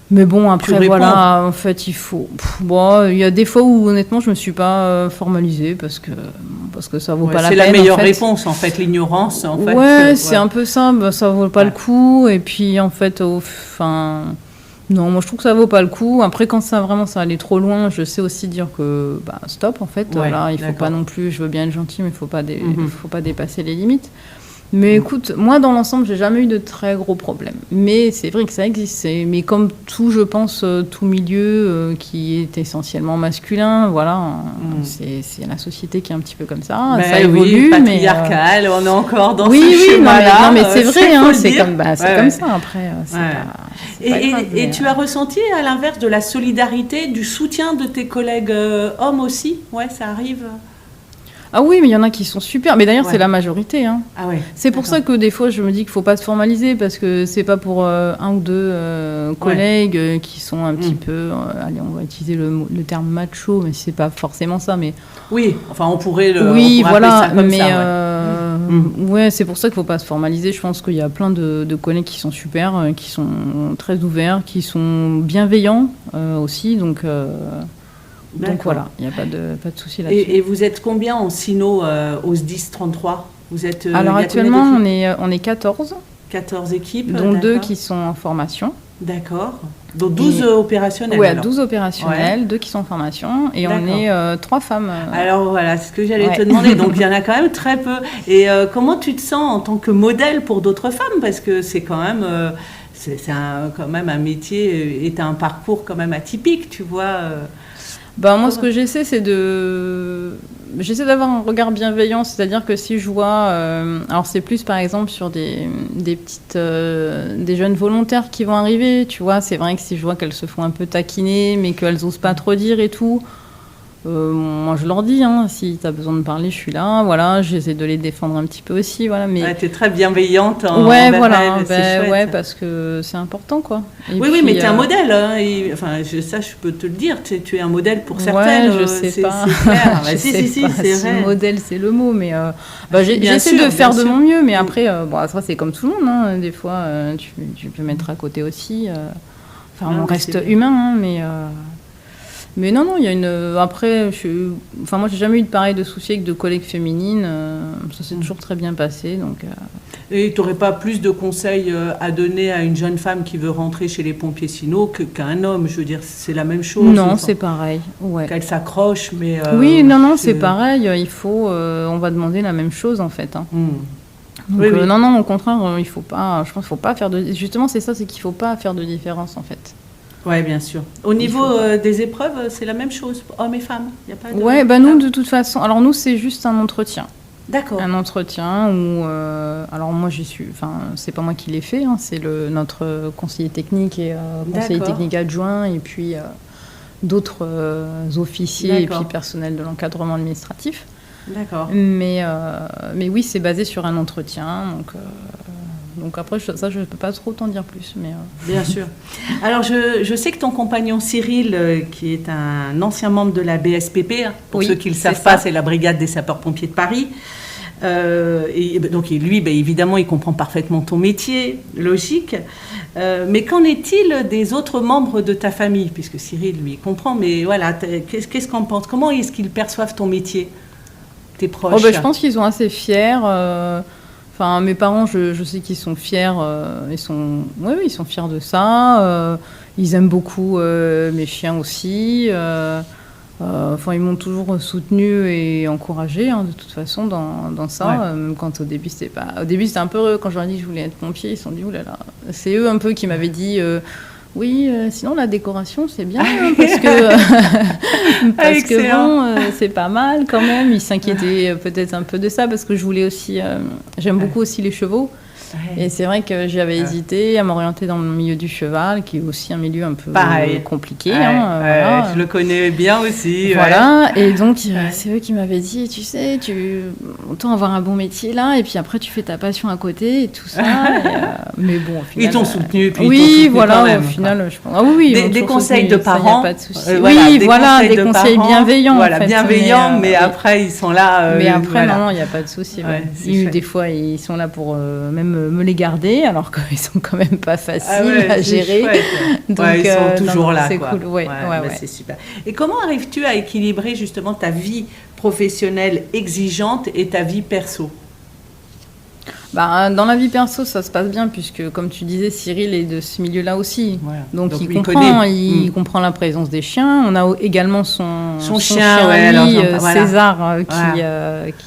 Mais bon, après, voilà, en fait, il faut... Bon, il y a des fois où, honnêtement, je ne me suis pas formalisée parce que ça ne vaut pas la peine. C'est la meilleure réponse, en fait, l'ignorance. En fait, ouais, c'est un peu ça, ça ne vaut pas le coup. Et puis, en fait, non, moi, je trouve que ça ne vaut pas le coup. Après, quand ça allait trop loin, je sais aussi dire que, stop, en fait. Là, il ne faut pas non plus... Je veux bien être gentil, mais il ne faut pas dépasser les limites. Mais écoute, moi, dans l'ensemble, j'ai jamais eu de très gros problèmes. Mais c'est vrai que ça existe. Mais comme tout, je pense, tout milieu qui est essentiellement masculin, voilà, c'est la société qui est un petit peu comme ça. Ça évolue, patriarcal, on est encore dans ce schéma-là. Non, mais c'est vrai, c'est comme ça. Après, et tu as ressenti, à l'inverse, de la solidarité, du soutien de tes collègues hommes aussi? Ouais, ça arrive. Ah oui, mais il y en a qui sont super. Mais d'ailleurs, c'est la majorité. Hein. Ah ouais, c'est pour ça que des fois, je me dis qu'il ne faut pas se formaliser parce que c'est pas pour un ou deux collègues qui sont un petit peu... allez, on va utiliser le terme macho, mais c'est pas forcément ça. Mais... Oui, enfin, on pourrait appeler ça comme mais ouais, c'est pour ça qu'il ne faut pas se formaliser. Je pense qu'il y a plein de collègues qui sont super, qui sont très ouverts, qui sont bienveillants aussi. Donc voilà, il n'y a pas de souci là-dessus. Et vous êtes combien en Sino au SDIS 33 vous êtes, alors actuellement, on est 14. 14 équipes. Dont 2 qui sont en formation. D'accord. Donc 12 opérationnels. Oui, 12 opérationnels, 2 qui sont en formation. Et on est 3 femmes. Alors voilà, c'est ce que j'allais te demander. Donc il y en a quand même très peu. Et comment tu te sens en tant que modèle pour d'autres femmes? Parce que c'est quand même... quand même un métier et un parcours quand même atypique, tu vois. Moi, ce que j'essaie, j'essaie d'avoir un regard bienveillant, c'est-à-dire que si je vois... alors, c'est plus, par exemple, sur des jeunes volontaires qui vont arriver, tu vois. C'est vrai que si je vois qu'elles se font un peu taquiner, mais qu'elles n'osent pas trop dire et tout... moi, je leur dis, hein, si tu as besoin de parler, je suis là. Voilà, j'essaie de les défendre un petit peu aussi. Voilà, mais... tu es très bienveillante envers elles, parce que c'est important, quoi. Oui, mais tu es un modèle. Hein, je peux te le dire. Tu es un modèle pour certaines. Ouais, je sais pas. C'est clair. C'est vrai. Modèle, c'est le mot. Mais j'essaie de faire de mon mieux. Mais après, ça, c'est comme tout le monde. Hein, des fois, tu peux mettre à côté aussi. On reste humain, hein, mais... Mais non, il y a une... Après, moi, j'ai jamais eu de pareil de souci avec de collègues féminines. Ça s'est toujours très bien passé, donc... Et tu n'aurais pas plus de conseils à donner à une jeune femme qui veut rentrer chez les pompiers Sino qu'un homme? Je veux dire, c'est la même chose. Non, c'est pareil, ouais. Qu'elle s'accroche, mais... oui, c'est pareil. Il faut... on va demander la même chose, en fait. Hein. Donc, oui. Non, au contraire, il faut pas... Je pense qu'il faut pas faire de... Justement, c'est ça, c'est qu'il faut pas faire de différence, en fait. Oui, bien sûr. Au niveau des épreuves, c'est la même chose, hommes et femmes. Il y a pas de... Ouais, nous, de toute façon... Alors, nous, c'est juste un entretien. D'accord. Un entretien où... alors, moi, j'y suis... Enfin, c'est pas moi qui l'ai fait. Hein, c'est notre conseiller technique et conseiller technique adjoint. Et puis, d'autres officiers et puis personnel de l'encadrement administratif. D'accord. Mais oui, c'est basé sur un entretien. Donc après, ça, je ne peux pas trop t'en dire plus. Mais Bien sûr. Alors, je sais que ton compagnon Cyril, qui est un ancien membre de la BSPP, pour ceux qui ne le savent pas, c'est la Brigade des sapeurs-pompiers de Paris. Donc lui, évidemment, il comprend parfaitement ton métier, logique. Mais qu'en est-il des autres membres de ta famille? Puisque Cyril, lui, il comprend. Mais voilà, qu'est-ce qu'on pense? Comment est-ce qu'ils perçoivent ton métier, tes proches? Je pense qu'ils sont assez fiers. Mes parents, je sais qu'ils sont fiers. Ils sont fiers de ça. Ils aiment beaucoup mes chiens aussi. Ils m'ont toujours soutenu et encouragé, hein, de toute façon, dans ça. Même quand au début, c'était pas... Au début, c'était un peu... Quand je leur ai dit que je voulais être pompier, ils se sont dit, oulala. C'est eux un peu qui m'avaient dit... oui, sinon la décoration c'est bien parce que c'est pas mal quand même. Ils s'inquiétaient peut-être un peu de ça parce que je voulais aussi, j'aime beaucoup aussi les chevaux. Ouais. Et c'est vrai que j'avais hésité à m'orienter dans le milieu du cheval, qui est aussi un milieu un peu compliqué. Voilà. Je le connais bien aussi. Voilà, et donc c'est eux qui m'avaient dit, tu sais, autant avoir un bon métier là, et puis après tu fais ta passion à côté et tout ça. Mais bon, au final, ils t'ont soutenu. Puis oui, ils t'ont soutenu voilà, quand même, au final, je pense. Ah oui, des conseils soutenu, de parents. Ça, y a pas de souci. Oui, voilà, des conseils parents, bienveillants. Voilà, en fait, bienveillants, mais après ils sont là. Mais après, non, il n'y a pas de souci. Des fois, ils sont là pour même me les garder, alors qu'ils sont quand même pas faciles à gérer. Donc, ils sont toujours là. C'est cool. C'est super. Et comment arrives-tu à équilibrer justement ta vie professionnelle exigeante et ta vie perso? Dans la vie perso, ça se passe bien, puisque, comme tu disais, Cyril est de ce milieu-là aussi. Voilà. Donc il comprend la présence des chiens. On a également son chien ami, César,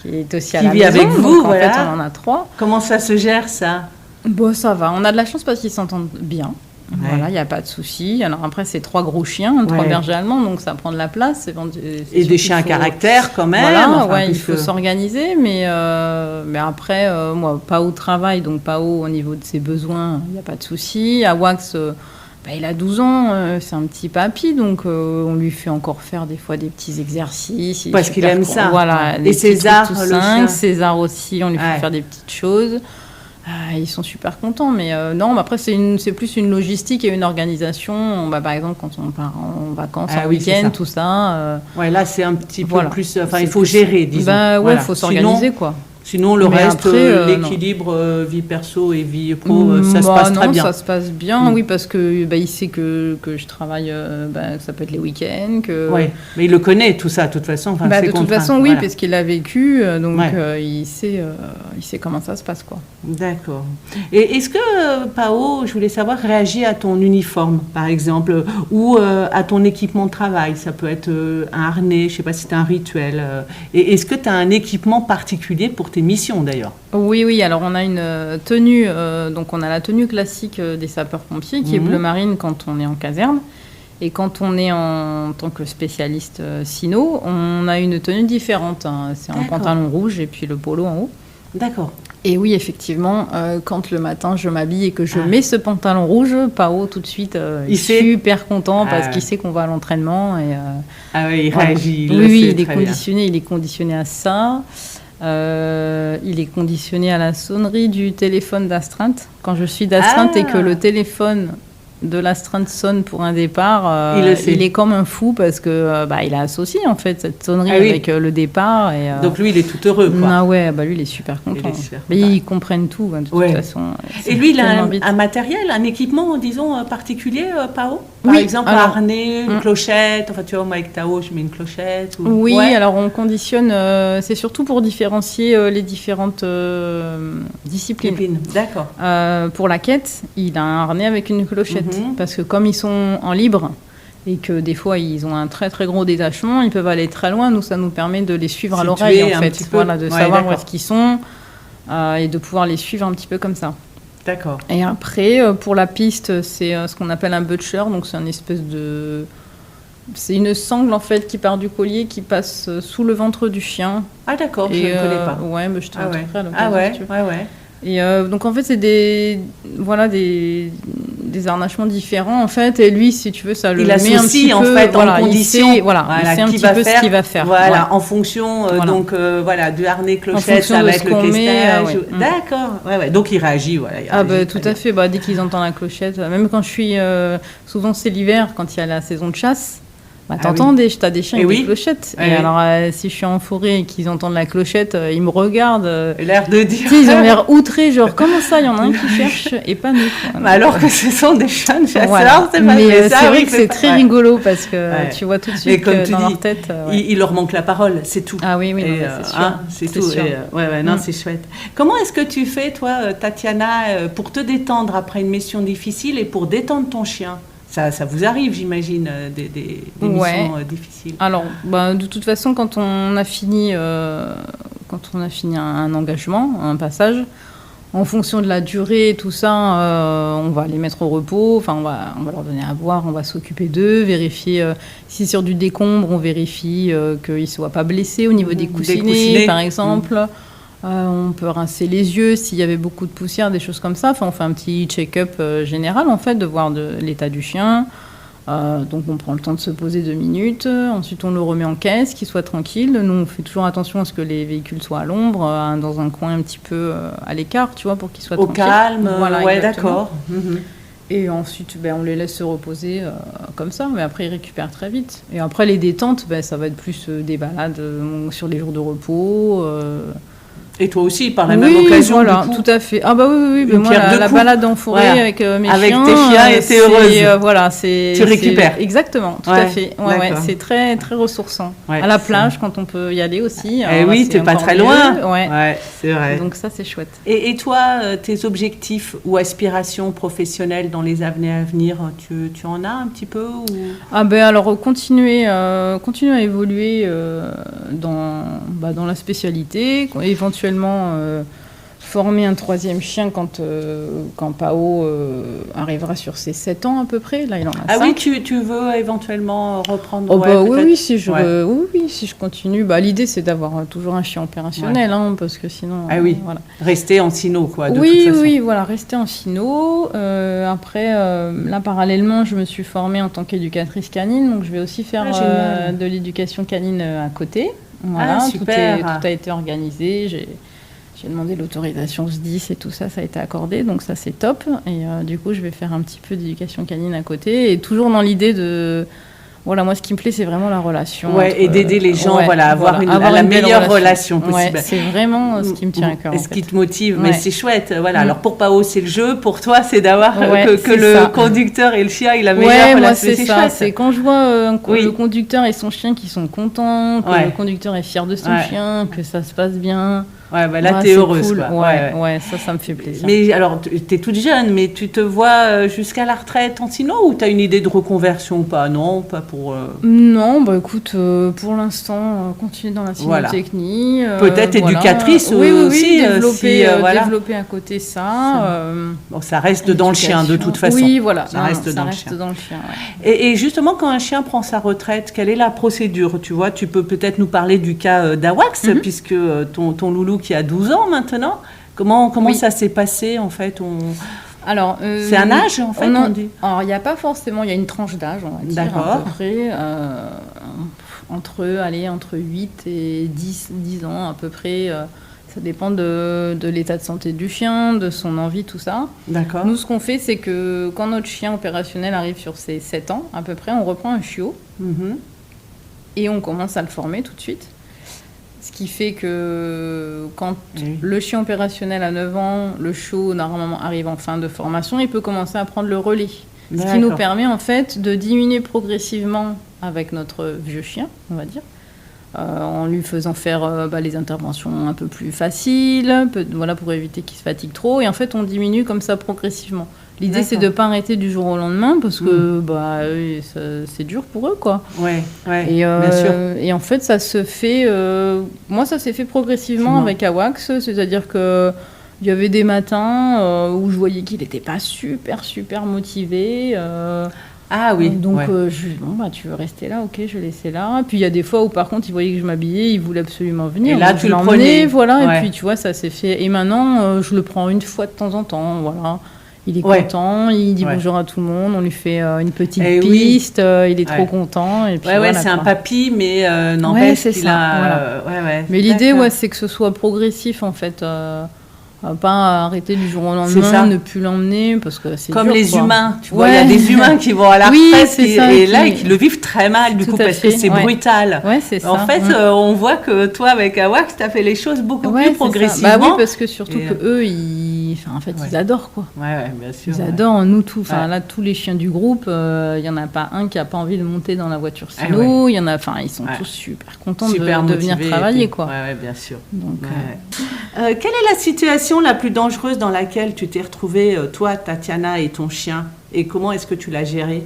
qui est aussi à la maison. Qui vit avec vous, donc, en fait, on en a 3. Comment ça se gère, ça? Bon, ça va. On a de la chance parce qu'ils s'entendent bien. Voilà, il n'y a pas de souci. Alors après, c'est 3 gros chiens, 3 bergers allemands, donc ça prend de la place. Et des chiens à caractère quand même. Voilà, il faut s'organiser. Mais après, moi, pas au travail, donc pas au niveau de ses besoins, il n'y a pas de souci. À Wax, il a 12 ans, c'est un petit papy, donc on lui fait encore faire des fois des petits exercices. Parce qu'il aime ça. Voilà. Et César, le chien. César aussi, on lui fait faire des petites choses. Ils sont super contents, mais non, après c'est plus une logistique et une organisation. Par exemple, quand on part en vacances, en week-end, tout ça. Là c'est un petit peu plus. Enfin, il faut gérer, disons. Il faut s'organiser, quoi. Sinon, le reste, l'équilibre vie perso et vie pro, ça se passe très bien. Ça se passe bien, oui, parce que il sait que je travaille, ça peut être les week-ends. Oui, mais il le connaît, tout ça, de toute façon. De toute façon, oui, parce qu'il l'a vécu, donc il sait comment ça se passe, quoi. D'accord. Et est-ce que Pao, je voulais savoir, réagit à ton uniforme, par exemple, ou à ton équipement de travail? Ça peut être un harnais, je ne sais pas si c'est un rituel. Et est-ce que tu as un équipement particulier pour tes missions, d'ailleurs? Oui, alors on a une tenue, donc on a la tenue classique des sapeurs-pompiers, qui est bleu marine quand on est en caserne. Et quand on est en tant que spécialiste cyno, on a une tenue différente. C'est un pantalon rouge et puis le polo en haut. D'accord. Et oui, effectivement, quand le matin je m'habille et que je mets ce pantalon rouge, Pao tout de suite il est super content parce qu'il sait qu'on va à l'entraînement. Et, il réagit. Il est conditionné à ça. Il est conditionné à la sonnerie du téléphone d'astreinte. Quand je suis d'astreinte et que le téléphone de l'astreinte sonne pour un départ, il est comme un fou parce que il a associé en fait cette sonnerie avec le départ. Et, donc lui, il est tout heureux, quoi. Lui, il est super content. Mais ils comprennent tout, de toute façon. Et lui, il a un matériel, un équipement, disons, particulier, Pao? Par exemple, un harnais, une clochette. Enfin, tu vois, moi, avec Tao, je mets une clochette. Alors on conditionne, c'est surtout pour différencier les différentes disciplines. D'accord. Pour la quête, il a un harnais avec une clochette. Parce que comme ils sont en libre et que des fois ils ont un très très gros détachement, ils peuvent aller très loin. Nous, ça nous permet de les suivre à l'oreille, en fait. Voilà, de savoir où est-ce qu'ils sont et de pouvoir les suivre un petit peu comme ça. D'accord. Et après, pour la piste, c'est ce qu'on appelle un butcher. Donc c'est une espèce de... C'est une sangle, en fait, qui part du collier, qui passe sous le ventre du chien. Ah d'accord, je ne connais pas. Je te montrerai à l'occasion, si tu veux. Et donc en fait c'est des harnachements différents en fait, et lui, si tu veux, ça le met un petit peu en fait en condition, il sait un petit peu ce qu'il va faire. En fonction du harnais clochette, ça va être le questage. D'accord. Donc il réagit, tout à fait. Dès qu'ils entendent la clochette, même quand je suis souvent c'est l'hiver quand il y a la saison de chasse. T'entends t'as des chiens avec des clochettes. Et alors, si je suis en forêt et qu'ils entendent la clochette, ils me regardent. L'air de dire. Ils ont l'air outrés, genre, comment ça, il y en a un qui cherche et pas nous. Alors que ce sont des jeunes chasseurs, c'est pas mais c'est vrai que c'est très rigolo parce que tu vois tout de suite que dans leur tête. Il leur manque la parole, c'est tout. Ah oui, c'est sûr. C'est tout. C'est chouette. Comment est-ce que tu fais, toi, Tatiana, pour te détendre après une mission difficile et pour détendre ton chien? Ça vous arrive, j'imagine, des missions difficiles. Alors, de toute façon, quand on a fini un engagement, un passage, en fonction de la durée et tout ça, on va les mettre au repos. Enfin, on va leur donner à boire, on va s'occuper d'eux, vérifier si sur du décombre, on vérifie qu'ils ne soient pas blessés au niveau des coussinets, par exemple. On peut rincer les yeux s'il y avait beaucoup de poussière, des choses comme ça. Enfin, on fait un petit check-up général, en fait, de voir l'état du chien. Donc, on prend le temps de se poser 2 minutes. Ensuite, on le remet en caisse, qu'il soit tranquille. Nous, on fait toujours attention à ce que les véhicules soient à l'ombre, dans un coin un petit peu à l'écart, tu vois, pour qu'ils soient tranquilles. Au calme, voilà, ouais, exactement. d'accord. Et ensuite, on les laisse se reposer comme ça, mais après, ils récupèrent très vite. Et après, les détentes, ça va être plus des balades sur les jours de repos. Et toi aussi, par la même occasion, voilà, du coup, tout à fait. Ah bah oui, mais moi, la balade en forêt avec mes chiens... Avec tes chiens, et t'es heureuse. Voilà, tu récupères. Exactement, tout à fait. Ouais, c'est très, très ressourçant. À la plage, quand on peut y aller aussi. Et oui, t'es pas très loin. Ouais, c'est vrai. Donc ça, c'est chouette. Et toi, tes objectifs ou aspirations professionnelles dans les années à venir, tu en as un petit peu ou... Alors, continuer à évoluer dans la spécialité, éventuellement former un 3e chien quand Pao arrivera sur ses 7 ans à peu près. Là, il en a 5. Oui, tu veux éventuellement reprendre oui, si je continue. L'idée, c'est d'avoir toujours un chien opérationnel, parce que sinon... voilà. Rester en sino, quoi, de toute façon. Oui, voilà, rester en sino. Après, là, parallèlement, je me suis formée en tant qu'éducatrice canine, donc je vais aussi faire de l'éducation canine à côté. Voilà, super. Tout a été organisé. J'ai demandé l'autorisation SDIS et tout ça, ça a été accordé, donc ça c'est top. Et du coup, je vais faire un petit peu d'éducation canine à côté, et toujours dans l'idée de... Voilà, moi, ce qui me plaît, c'est vraiment la relation. Et d'aider les gens à avoir la meilleure relation possible. C'est vraiment ce qui me tient à cœur. Et ce qui te motive, mais c'est chouette. Voilà. Alors, pour Pao, c'est le jeu. Pour toi, c'est d'avoir que le conducteur et le chien aient la meilleure relation. C'est ça. C'est quand je vois le conducteur et son chien qui sont contents, que le conducteur est fier de son chien, que ça se passe bien. Là, t'es heureuse. Cool. Quoi. Ça me fait plaisir. Mais alors, t'es toute jeune, mais tu te vois jusqu'à la retraite en sino, ou t'as une idée de reconversion ou pas? Non, pas pour... Non, écoute, pour l'instant, continuer dans la cynotechnie. Peut-être éducatrice aussi. Développer à côté ça. Ça reste dans le chien, de toute façon. Oui, voilà. Ça reste dans le chien. Et justement, quand un chien prend sa retraite, quelle est la procédure? Tu vois, tu peux peut-être nous parler du cas d'Awax, puisque ton loulou qui a 12 ans maintenant, comment ça s'est passé, en fait? Alors, c'est un âge, en fait, on dit. Alors, il n'y a pas forcément, il y a une tranche d'âge, on va dire, à peu près, entre 8 et 10 ans, à peu près. Ça dépend de l'état de santé du chien, de son envie, tout ça. D'accord. Nous, ce qu'on fait, c'est que quand notre chien opérationnel arrive sur ses 7 ans, à peu près, on reprend un chiot et on commence à le former tout de suite. Ce qui fait que quand le chien opérationnel a 9 ans, le chiot normalement arrive en fin de formation, il peut commencer à prendre le relais. Ce qui nous permet en fait de diminuer progressivement avec notre vieux chien, on va dire, en lui faisant faire les interventions un peu plus faciles, pour éviter qu'il se fatigue trop. Et en fait, on diminue comme ça progressivement. L'idée, c'est de ne pas arrêter du jour au lendemain, parce que c'est dur pour eux, quoi. Bien sûr. Et en fait, ça se fait... moi, ça s'est fait progressivement avec Awax, c'est-à-dire que il y avait des matins où je voyais qu'il n'était pas super motivé. Donc, tu veux rester là, ok, je laissais là. Puis il y a des fois où, par contre, il voyait que je m'habillais, il voulait absolument venir. Et là, tu le prenais. Et puis, tu vois, ça s'est fait. Et maintenant, je le prends une fois de temps en temps, voilà. Il est content, il dit bonjour à tout le monde, on lui fait une petite piste, il est trop content. Et puis c'est un papy, mais n'empêche qu'il a... Mais l'idée, c'est que ce soit progressif, en fait. Pas arrêter du jour au lendemain, ne plus l'emmener, parce que c'est comme dur, les quoi. humains, tu vois, il y a des humains qui vont à la retraite et qui le vivent très mal, du coup, parce que c'est brutal. C'est ça. En fait, on voit que toi, avec Awax, tu as fait les choses beaucoup plus progressivement. Oui, parce que surtout qu'eux, ils adorent, quoi. Bien sûr. Ils adorent, nous, là, tous les chiens du groupe, il n'y en a pas un qui n'a pas envie de monter dans la voiture sino. Il y en a, ils sont tous super contents de venir travailler, quoi. Bien sûr. Donc, quelle est la situation la plus dangereuse dans laquelle tu t'es retrouvée, toi, Tatiana, et ton chien? Et comment est-ce que tu l'as gérée?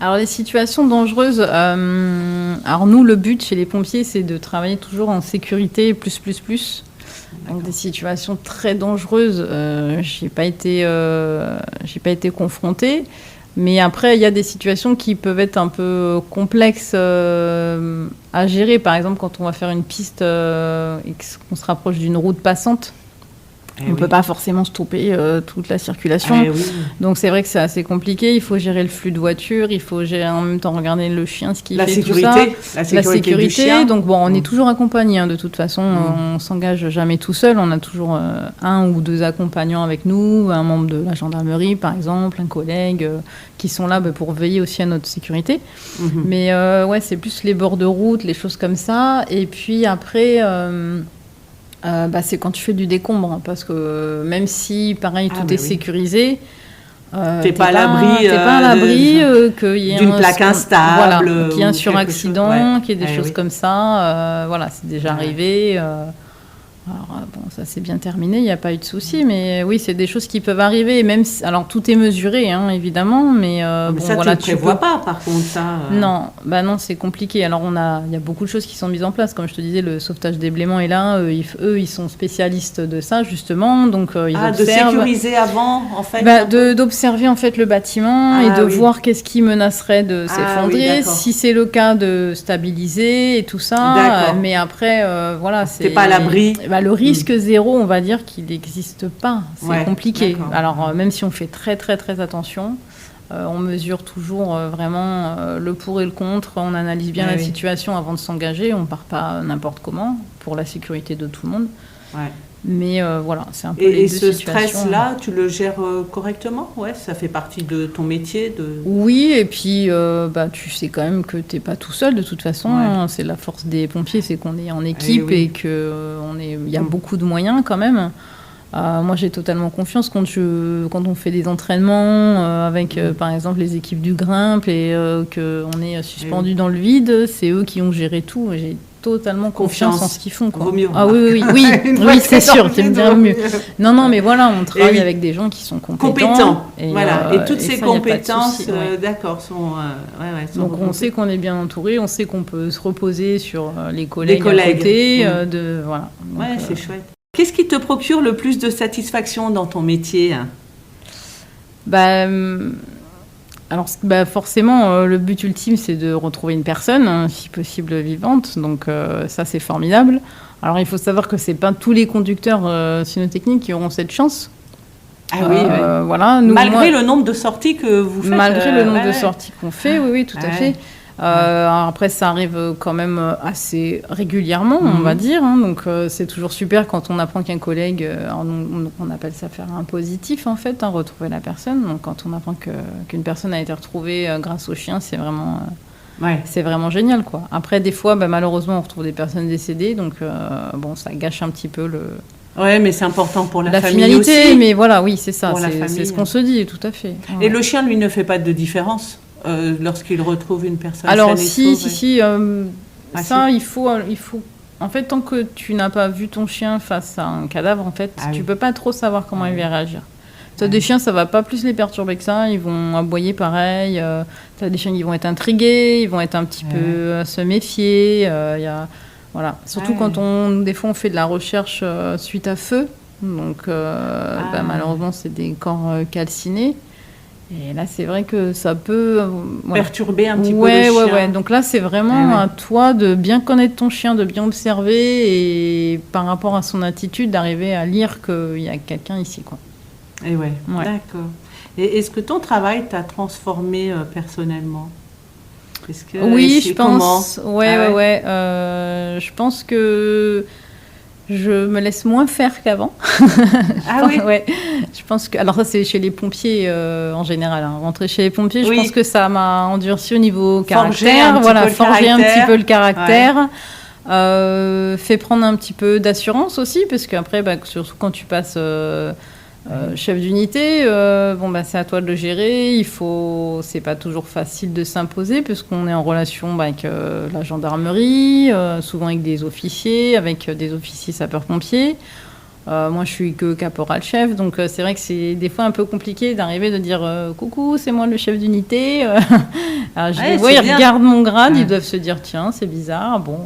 Alors, les situations dangereuses, alors nous, le but chez les pompiers, c'est de travailler toujours en sécurité plus. Donc, des situations très dangereuses, j'ai pas été confrontée. Mais après, il y a des situations qui peuvent être un peu complexes à gérer. Par exemple, quand on va faire une piste et qu'on se rapproche d'une route passante, on ne peut pas forcément stopper toute la circulation. Donc c'est vrai que c'est assez compliqué. Il faut gérer le flux de voitures, il faut gérer en même temps regarder le chien, ce qui fait tout ça. La sécurité du chien. Donc bon, on est toujours accompagné. Hein, de toute façon, on s'engage jamais tout seul. On a toujours un ou deux accompagnants avec nous, un membre de la gendarmerie par exemple, un collègue qui sont là pour veiller aussi à notre sécurité. Mais ouais, c'est plus les bords de route, les choses comme ça. Et puis après... c'est quand tu fais du décombre, hein, parce que même si, pareil, tout est sécurisé, t'es pas à l'abri qu'il y ait d'une plaque instable, voilà, qu'il y ait un suraccident, qu'il y ait des choses comme ça. Voilà, c'est déjà arrivé. Alors, bon, ça s'est bien terminé, il n'y a pas eu de souci, mais oui, c'est des choses qui peuvent arriver. Même si, alors, tout est mesuré, hein, évidemment, mais bon, ça, voilà, tu ne prévois pas, par contre, ça. Non, non, c'est compliqué. Alors, il y a beaucoup de choses qui sont mises en place. Comme je te disais, le sauvetage des blêments est là. Eux, ils sont spécialistes de ça, justement. Donc, ils observent. De sécuriser avant, en fait. D'observer, en fait, le bâtiment et de voir qu'est-ce qui menacerait de s'effondrer. Si c'est le cas, de stabiliser et tout ça. Mais après, voilà, c'est... T'es pas à l'abri. Le risque zéro, on va dire qu'il n'existe pas. C'est compliqué. Alors, même si on fait très, très, très attention, on mesure toujours vraiment le pour et le contre. On analyse bien la situation avant de s'engager. On ne part pas n'importe comment pour la sécurité de tout le monde. Mais voilà, c'est un peu les deux situations. Et ce stress-là, tu le gères correctement ? Ouais, ça fait partie de ton métier Oui, et puis tu sais quand même que tu n'es pas tout seul de toute façon. Hein, c'est la force des pompiers, c'est qu'on est en équipe et qu'il y a beaucoup de moyens quand même. Moi, j'ai totalement confiance quand on fait des entraînements avec, par exemple, les équipes du Grimpe et qu'on est suspendu dans le vide. C'est eux qui ont géré tout. J'ai totalement confiance en ce qu'ils font. Quoi. Vaut mieux. Ah oui, c'est sûr, tu me diras mieux. Non, mais voilà, on travaille avec des gens qui sont compétents. Et toutes ces compétences, d'accord, sont donc on sait qu'on est bien entouré, on sait qu'on peut se reposer sur les collègues à côté. Voilà. Donc, c'est chouette. Qu'est-ce qui te procure le plus de satisfaction dans ton métier ? Alors, forcément, le but ultime, c'est de retrouver une personne, si possible vivante. Donc, ça, c'est formidable. Alors, il faut savoir que ce n'est pas tous les conducteurs cynotechniques qui auront cette chance. Voilà. Malgré le nombre de sorties que vous faites. Malgré le nombre de sorties qu'on fait, oui, tout à fait. Après, ça arrive quand même assez régulièrement, on va dire. Hein, donc, c'est toujours super quand on apprend qu'un collègue, on appelle ça faire un positif, en fait, retrouver la personne. Donc, quand on apprend qu'une personne a été retrouvée grâce au chien, c'est vraiment génial, quoi. Après, des fois, malheureusement, on retrouve des personnes décédées. Donc, ça gâche un petit peu Oui, mais c'est important pour la famille finalité, aussi. Mais voilà, oui, c'est ça. C'est ce qu'on se dit, tout à fait. Et le chien, lui, ne fait pas de différence lorsqu'il retrouve une personne alors si il faut en fait, tant que tu n'as pas vu ton chien face à un cadavre, en fait, tu peux pas trop savoir comment il va réagir. T'as des chiens, ça va pas plus les perturber que ça, ils vont aboyer pareil. T'as des chiens qui vont être intrigués, ils vont être un petit peu se méfier. Voilà. Surtout quand des fois on fait de la recherche suite à feu, donc malheureusement c'est des corps calcinés. Et là, c'est vrai que ça peut perturber un petit peu le chien. Ouais. Donc là, c'est vraiment à toi de bien connaître ton chien, de bien observer et par rapport à son attitude, d'arriver à lire qu'il y a quelqu'un ici, quoi. Et d'accord. Et est-ce que ton travail t'a transformé personnellement ? Oui, je pense. Je pense que je me laisse moins faire qu'avant. Ouais. Je pense que, alors ça c'est chez les pompiers en général. Rentrer chez les pompiers, je pense que ça m'a endurci au niveau caractère. Forger un petit peu le caractère. Fait prendre un petit peu d'assurance aussi, parce qu'après, surtout quand tu passes chef d'unité, c'est à toi de le gérer. C'est pas toujours facile de s'imposer, puisqu'on est en relation avec la gendarmerie, souvent avec des officiers, sapeurs-pompiers. Moi, je suis que caporal-chef, donc c'est vrai que c'est des fois un peu compliqué d'arriver de dire coucou, c'est moi le chef d'unité. Je les vois, ils regardent mon grade, ils doivent se dire tiens, c'est bizarre. Bon,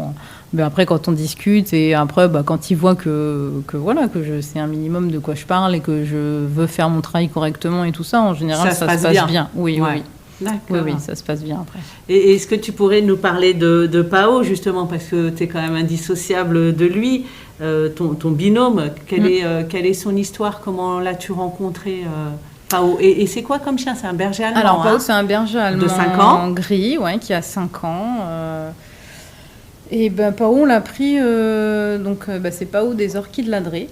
Mais après, quand on discute et après, quand il voit que voilà, que je sais un minimum de quoi je parle et que je veux faire mon travail correctement et tout ça, en général, ça se passe bien. Oui, ouais. oui. D'accord. Oui, ça se passe bien après. Et est-ce que tu pourrais nous parler de Pao, justement, parce que tu es quand même indissociable de lui, ton binôme, quelle est son histoire, comment l'as-tu rencontré Pao, et c'est quoi comme chien? C'est un berger allemand? Alors, Pao, c'est un berger allemand de 5 ans. Gris, qui a 5 ans. Et Pao, on l'a pris, c'est Pao des Orchides Ladrées.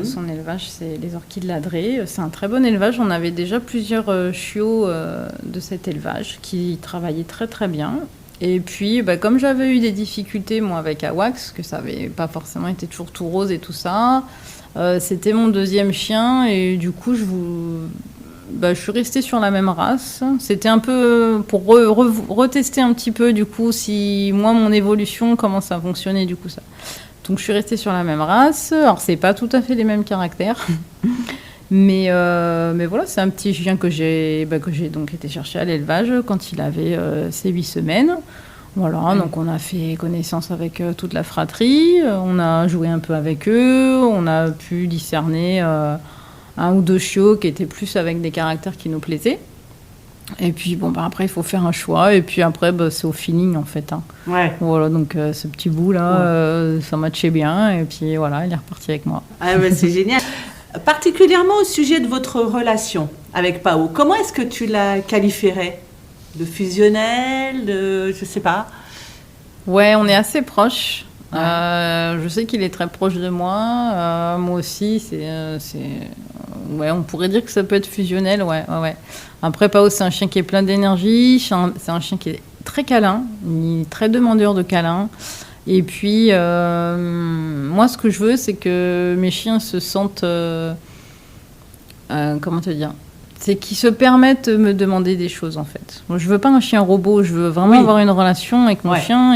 Son élevage, c'est les Orchides Ladrées. C'est un très bon élevage. On avait déjà plusieurs chiots de cet élevage qui travaillaient très très bien. Et puis, comme j'avais eu des difficultés, moi, avec Awax, que ça n'avait pas forcément été toujours tout rose et tout ça, c'était mon deuxième chien. Et du coup, je suis restée sur la même race. C'était un peu pour retester un petit peu, du coup, si moi, mon évolution, comment ça fonctionnait, du coup, ça. Donc, je suis restée sur la même race. Alors, c'est pas tout à fait les mêmes caractères. mais voilà, c'est un petit chien que j'ai donc été chercher à l'élevage quand il avait ses 8 semaines. Voilà, donc on a fait connaissance avec toute la fratrie. On a joué un peu avec eux. On a pu discerner un ou deux chiots qui étaient plus avec des caractères qui nous plaisaient. Et puis, après, il faut faire un choix. Et puis après, c'est au feeling, en fait. Hein. Ouais. Voilà, donc ce petit bout-là, ça matchait bien. Et puis voilà, il est reparti avec moi. Ah, c'est génial. Particulièrement au sujet de votre relation avec Pao, comment est-ce que tu la qualifierais? De fusionnelle, je sais pas. Ouais, on est assez proches. Je sais qu'il est très proche de moi. Moi aussi, on pourrait dire que ça peut être fusionnel, ouais. Après, Pao, c'est un chien qui est plein d'énergie. C'est un chien qui est très câlin. Il est très demandeur de câlin. Et puis, moi, ce que je veux, c'est que mes chiens se sentent... comment te dire? C'est qu'ils se permettent de me demander des choses, en fait. Moi, je veux pas un chien robot. Je veux vraiment avoir une relation avec mon chien.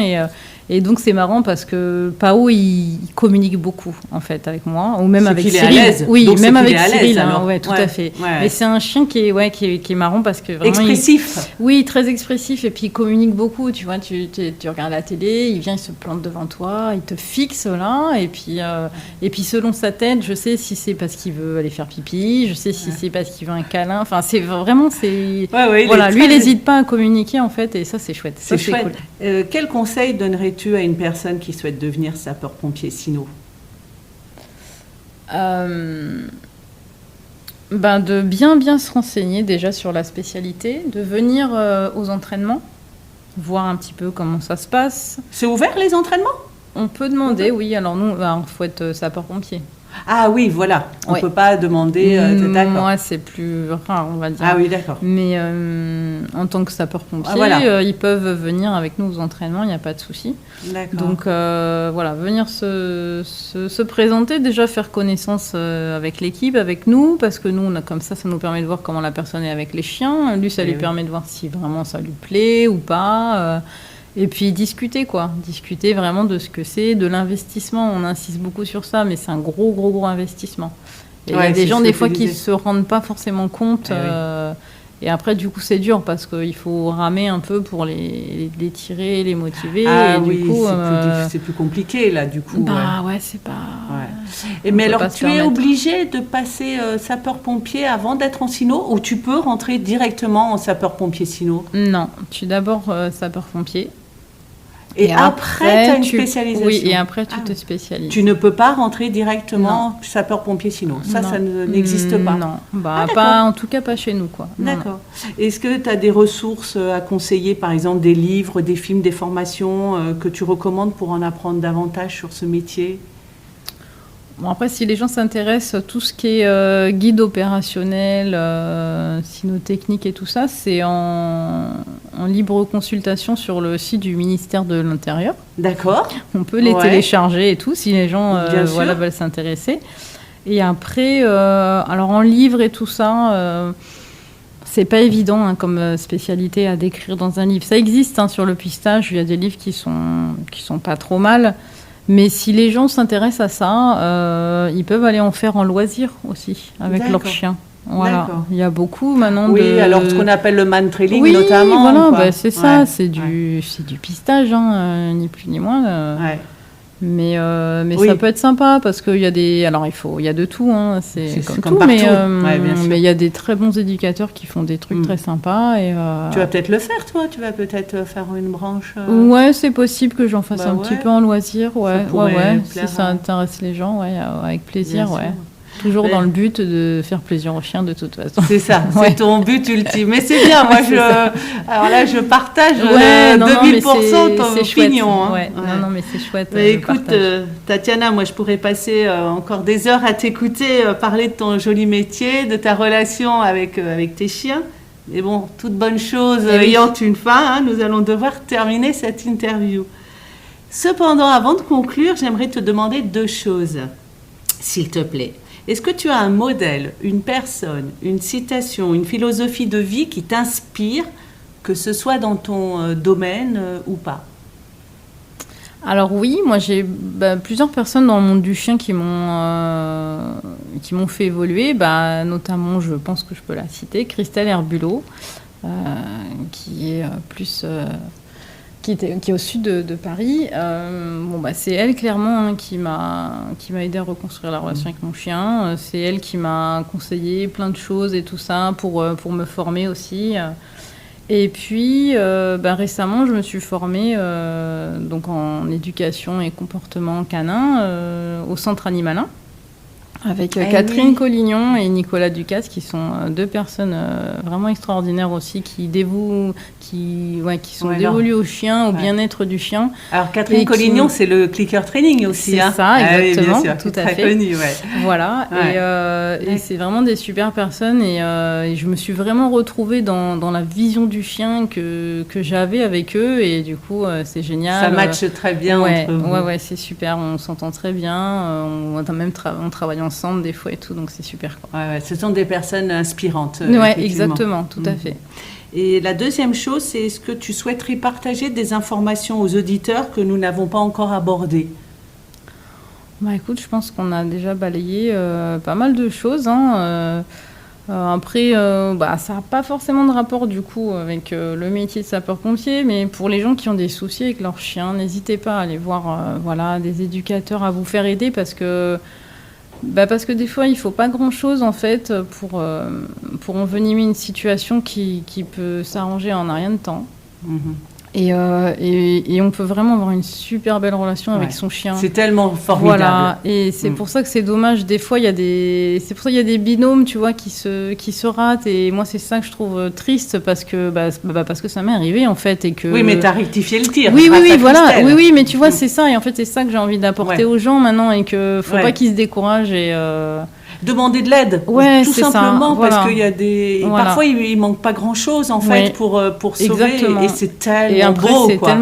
Et donc, c'est marrant parce que Pao, il communique beaucoup, en fait, avec moi. Ou même avec Cyril. Est à l'aise. Oui, donc même avec Cyril. Tout à fait. Ouais. Mais c'est un chien qui est marrant parce que vraiment... Expressif. Oui, très expressif. Et puis, il communique beaucoup. Tu vois, tu regardes la télé, il vient, il se plante devant toi, il te fixe, là. Et puis selon sa tête, je sais si c'est parce qu'il veut aller faire pipi, je sais si c'est parce qu'il veut un câlin. Enfin, c'est vraiment... voilà, lui, il n'hésite pas à communiquer, en fait. Et ça, c'est chouette. C'est chouette. Cool. Quel conseil donnerais-tu à une personne qui souhaite devenir sapeur-pompier cyno? De bien se renseigner déjà sur la spécialité, de venir aux entraînements, voir un petit peu comment ça se passe. C'est ouvert les entraînements? On peut demander, oui. Alors nous, il faut être sapeur-pompier. Ah oui, voilà. On ne peut pas demander... d'accord. Moi, c'est plus rare, on va dire. Ah oui, d'accord. Mais en tant que sapeur-pompier, ils peuvent venir avec nous aux entraînements, il n'y a pas de souci. D'accord. Donc venir se présenter, déjà faire connaissance avec l'équipe, avec nous, parce que nous, comme ça nous permet de voir comment la personne est avec les chiens. Lui, ça lui permet de voir si vraiment ça lui plaît ou pas. Et puis discuter vraiment de ce que c'est, de l'investissement. On insiste beaucoup sur ça, mais c'est un gros investissement. Et il y a des gens des fois qui se rendent pas forcément compte. Et après, du coup, c'est dur parce qu'il faut ramer un peu pour les tirer, les motiver. Ah et oui, du coup, c'est plus compliqué là, du coup. C'est pas. Et mais alors, tu es obligé de passer sapeur-pompier avant d'être en cyno, ou tu peux rentrer directement en sapeur-pompier cyno? Non, tu es d'abord sapeur-pompier. Et après, tu as une spécialisation. Oui, et après, tu te spécialises. Tu ne peux pas rentrer directement sapeur-pompier cyno. Ça n'existe pas. Non, pas, en tout cas pas chez nous, quoi. D'accord. Est-ce que tu as des ressources à conseiller, par exemple des livres, des films, des formations que tu recommandes pour en apprendre davantage sur ce métier? Bon, après, si les gens s'intéressent à tout ce qui est guide opérationnel, cynotechnique et tout ça, c'est en libre consultation sur le site du ministère de l'Intérieur. D'accord. On peut les télécharger et tout, si les gens veulent s'intéresser. Et après, alors en livre et tout ça, c'est pas évident comme spécialité à décrire dans un livre. Ça existe sur le pistage, il y a des livres qui sont pas trop mal. Mais si les gens s'intéressent à ça, ils peuvent aller en faire en loisir aussi, avec leurs chiens. Voilà. D'accord. Il y a beaucoup maintenant Oui, alors ce qu'on appelle le man trailing oui, notamment. voilà, quoi. bah, c'est ça, Ouais. c'est du pistage, ni plus ni moins. Ouais. Mais Oui. ça peut être sympa parce qu'il y a il y a de tout, c'est comme tout, partout. mais Bien sûr. mais il y a des très bons éducateurs qui font des trucs très sympas et Tu vas peut-être le faire, toi. Tu vas peut-être faire une branche. ouais, c'est possible que j'en fasse un petit peu en loisir, ouais, pourrait si plaire, ça intéresse les gens, ouais, avec plaisir, Bien ouais. sûr. Toujours dans le but de faire plaisir aux chiens de toute façon. C'est ça, Ouais. c'est ton but ultime. Mais c'est bien, moi, alors là, je partage 2000% ton opinion. Ouais. Non, mais c'est chouette. Mais écoute, Tatiana, moi, je pourrais passer encore des heures à t'écouter, parler de ton joli métier, de ta relation avec tes chiens. Mais bon, toute bonne chose ayant une fin, nous allons devoir terminer cette interview. Cependant, avant de conclure, j'aimerais te demander 2 choses, s'il te plaît. Est-ce que tu as un modèle, une personne, une citation, une philosophie de vie qui t'inspire, que ce soit dans ton domaine ou pas ? Alors oui, moi j'ai plusieurs personnes dans le monde du chien qui m'ont fait évoluer, notamment, je pense que je peux la citer, Christelle Herbulot, qui est qui est au sud de Paris. C'est elle clairement qui m'a aidé à reconstruire la relation avec mon chien. C'est elle qui m'a conseillé plein de choses et tout ça pour me former aussi. Et puis récemment, je me suis formée donc en éducation et comportement canin au Centre Animalin avec Catherine Collignon et Nicolas Ducasse, qui sont 2 personnes vraiment extraordinaires aussi, qui sont dévolues au chien, au bien-être du chien. Alors Catherine Collignon, c'est le clicker training aussi. C'est ça, exactement, bien sûr, tout à très fait. Connu, ouais. Voilà, et c'est vraiment des super personnes, et je me suis vraiment retrouvée dans la vision du chien que j'avais avec eux, et du coup, c'est génial. Ça matche très bien entre vous. Ouais, c'est super, on s'entend très bien, on travaille ensemble des fois et tout, donc c'est super, quoi. Ouais, ce sont des personnes inspirantes. Ouais, exactement, tout à fait. Et la deuxième chose, c'est est-ce que tu souhaiterais partager des informations aux auditeurs que nous n'avons pas encore abordées ? Écoute, je pense qu'on a déjà balayé pas mal de choses. Après, ça n'a pas forcément de rapport du coup avec le métier de sapeur-pompier, mais pour les gens qui ont des soucis avec leurs chiens, n'hésitez pas à aller voir des éducateurs à vous faire aider, parce que des fois, il ne faut pas grand-chose, en fait, pour envenimer une situation qui peut s'arranger en un rien de temps. Et on peut vraiment avoir une super belle relation avec son chien. C'est tellement formidable. Voilà. Et c'est pour ça que c'est dommage. Des fois, il y a des binômes, tu vois, qui se ratent. Et moi, c'est ça que je trouve triste, parce que ça m'est arrivé, en fait. Et que... Oui, mais tu as rectifié le tir. Oui, voilà. Oui, mais tu vois, c'est ça. Et en fait, c'est ça que j'ai envie d'apporter aux gens maintenant, et qu'il ne faut pas qu'ils se découragent. Et demander de l'aide, tout simplement, parce qu'il y a des... Parfois, il manque pas grand-chose, en fait, pour sauver. Exactement. Et c'est tellement et après, beau, c'est quoi.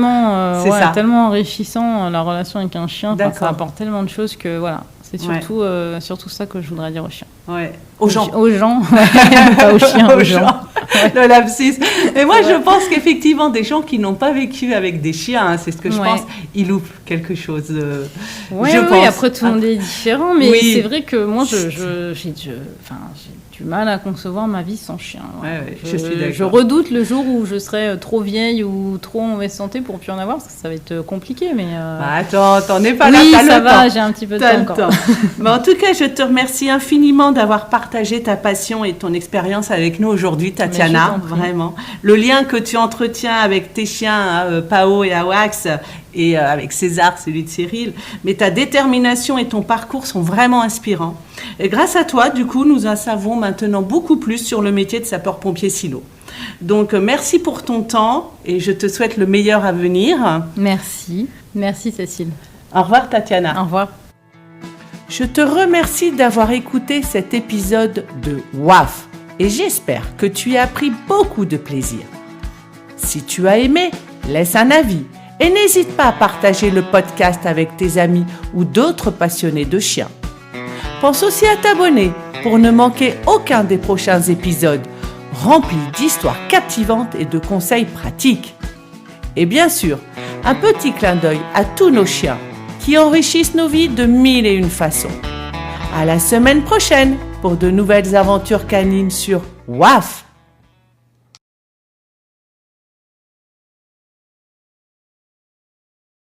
tellement enrichissant, la relation avec un chien. Ça apporte tellement de choses que, voilà. C'est surtout ça que je voudrais dire aux chiens. Ouais. Aux gens. Pas aux chiens, aux gens. Le lapsus. Et moi, je pense qu'effectivement, des gens qui n'ont pas vécu avec des chiens, c'est ce que je pense, ils loupent quelque chose. Oui, après, tout le monde est différent, mais c'est vrai que moi, j'ai du mal à concevoir ma vie sans chien. Je suis d'accord. Je redoute le jour où je serai trop vieille ou trop en mauvaise santé pour plus en avoir, parce que ça va être compliqué. Mais attends, t'en es pas là, oui, t'as ça le va, temps. j'ai un petit peu de temps encore. Mais en tout cas, je te remercie infiniment d'avoir partagé ta passion et ton expérience avec nous aujourd'hui, Tatiana. Vraiment. Le lien que tu entretiens avec tes chiens, Pao et Awax, et avec César, celui de Cyril, mais ta détermination et ton parcours sont vraiment inspirants. Et grâce à toi, du coup, nous en savons maintenant beaucoup plus sur le métier de sapeur-pompier Silo. Donc, merci pour ton temps et je te souhaite le meilleur à venir. Merci Cécile. Au revoir Tatiana. Au revoir. Je te remercie d'avoir écouté cet épisode de WAF et j'espère que tu y as pris beaucoup de plaisir. Si tu as aimé, laisse un avis. Et n'hésite pas à partager le podcast avec tes amis ou d'autres passionnés de chiens. Pense aussi à t'abonner pour ne manquer aucun des prochains épisodes remplis d'histoires captivantes et de conseils pratiques. Et bien sûr, un petit clin d'œil à tous nos chiens qui enrichissent nos vies de 1001 façons. À la semaine prochaine! pour de nouvelles aventures canines sur WAF.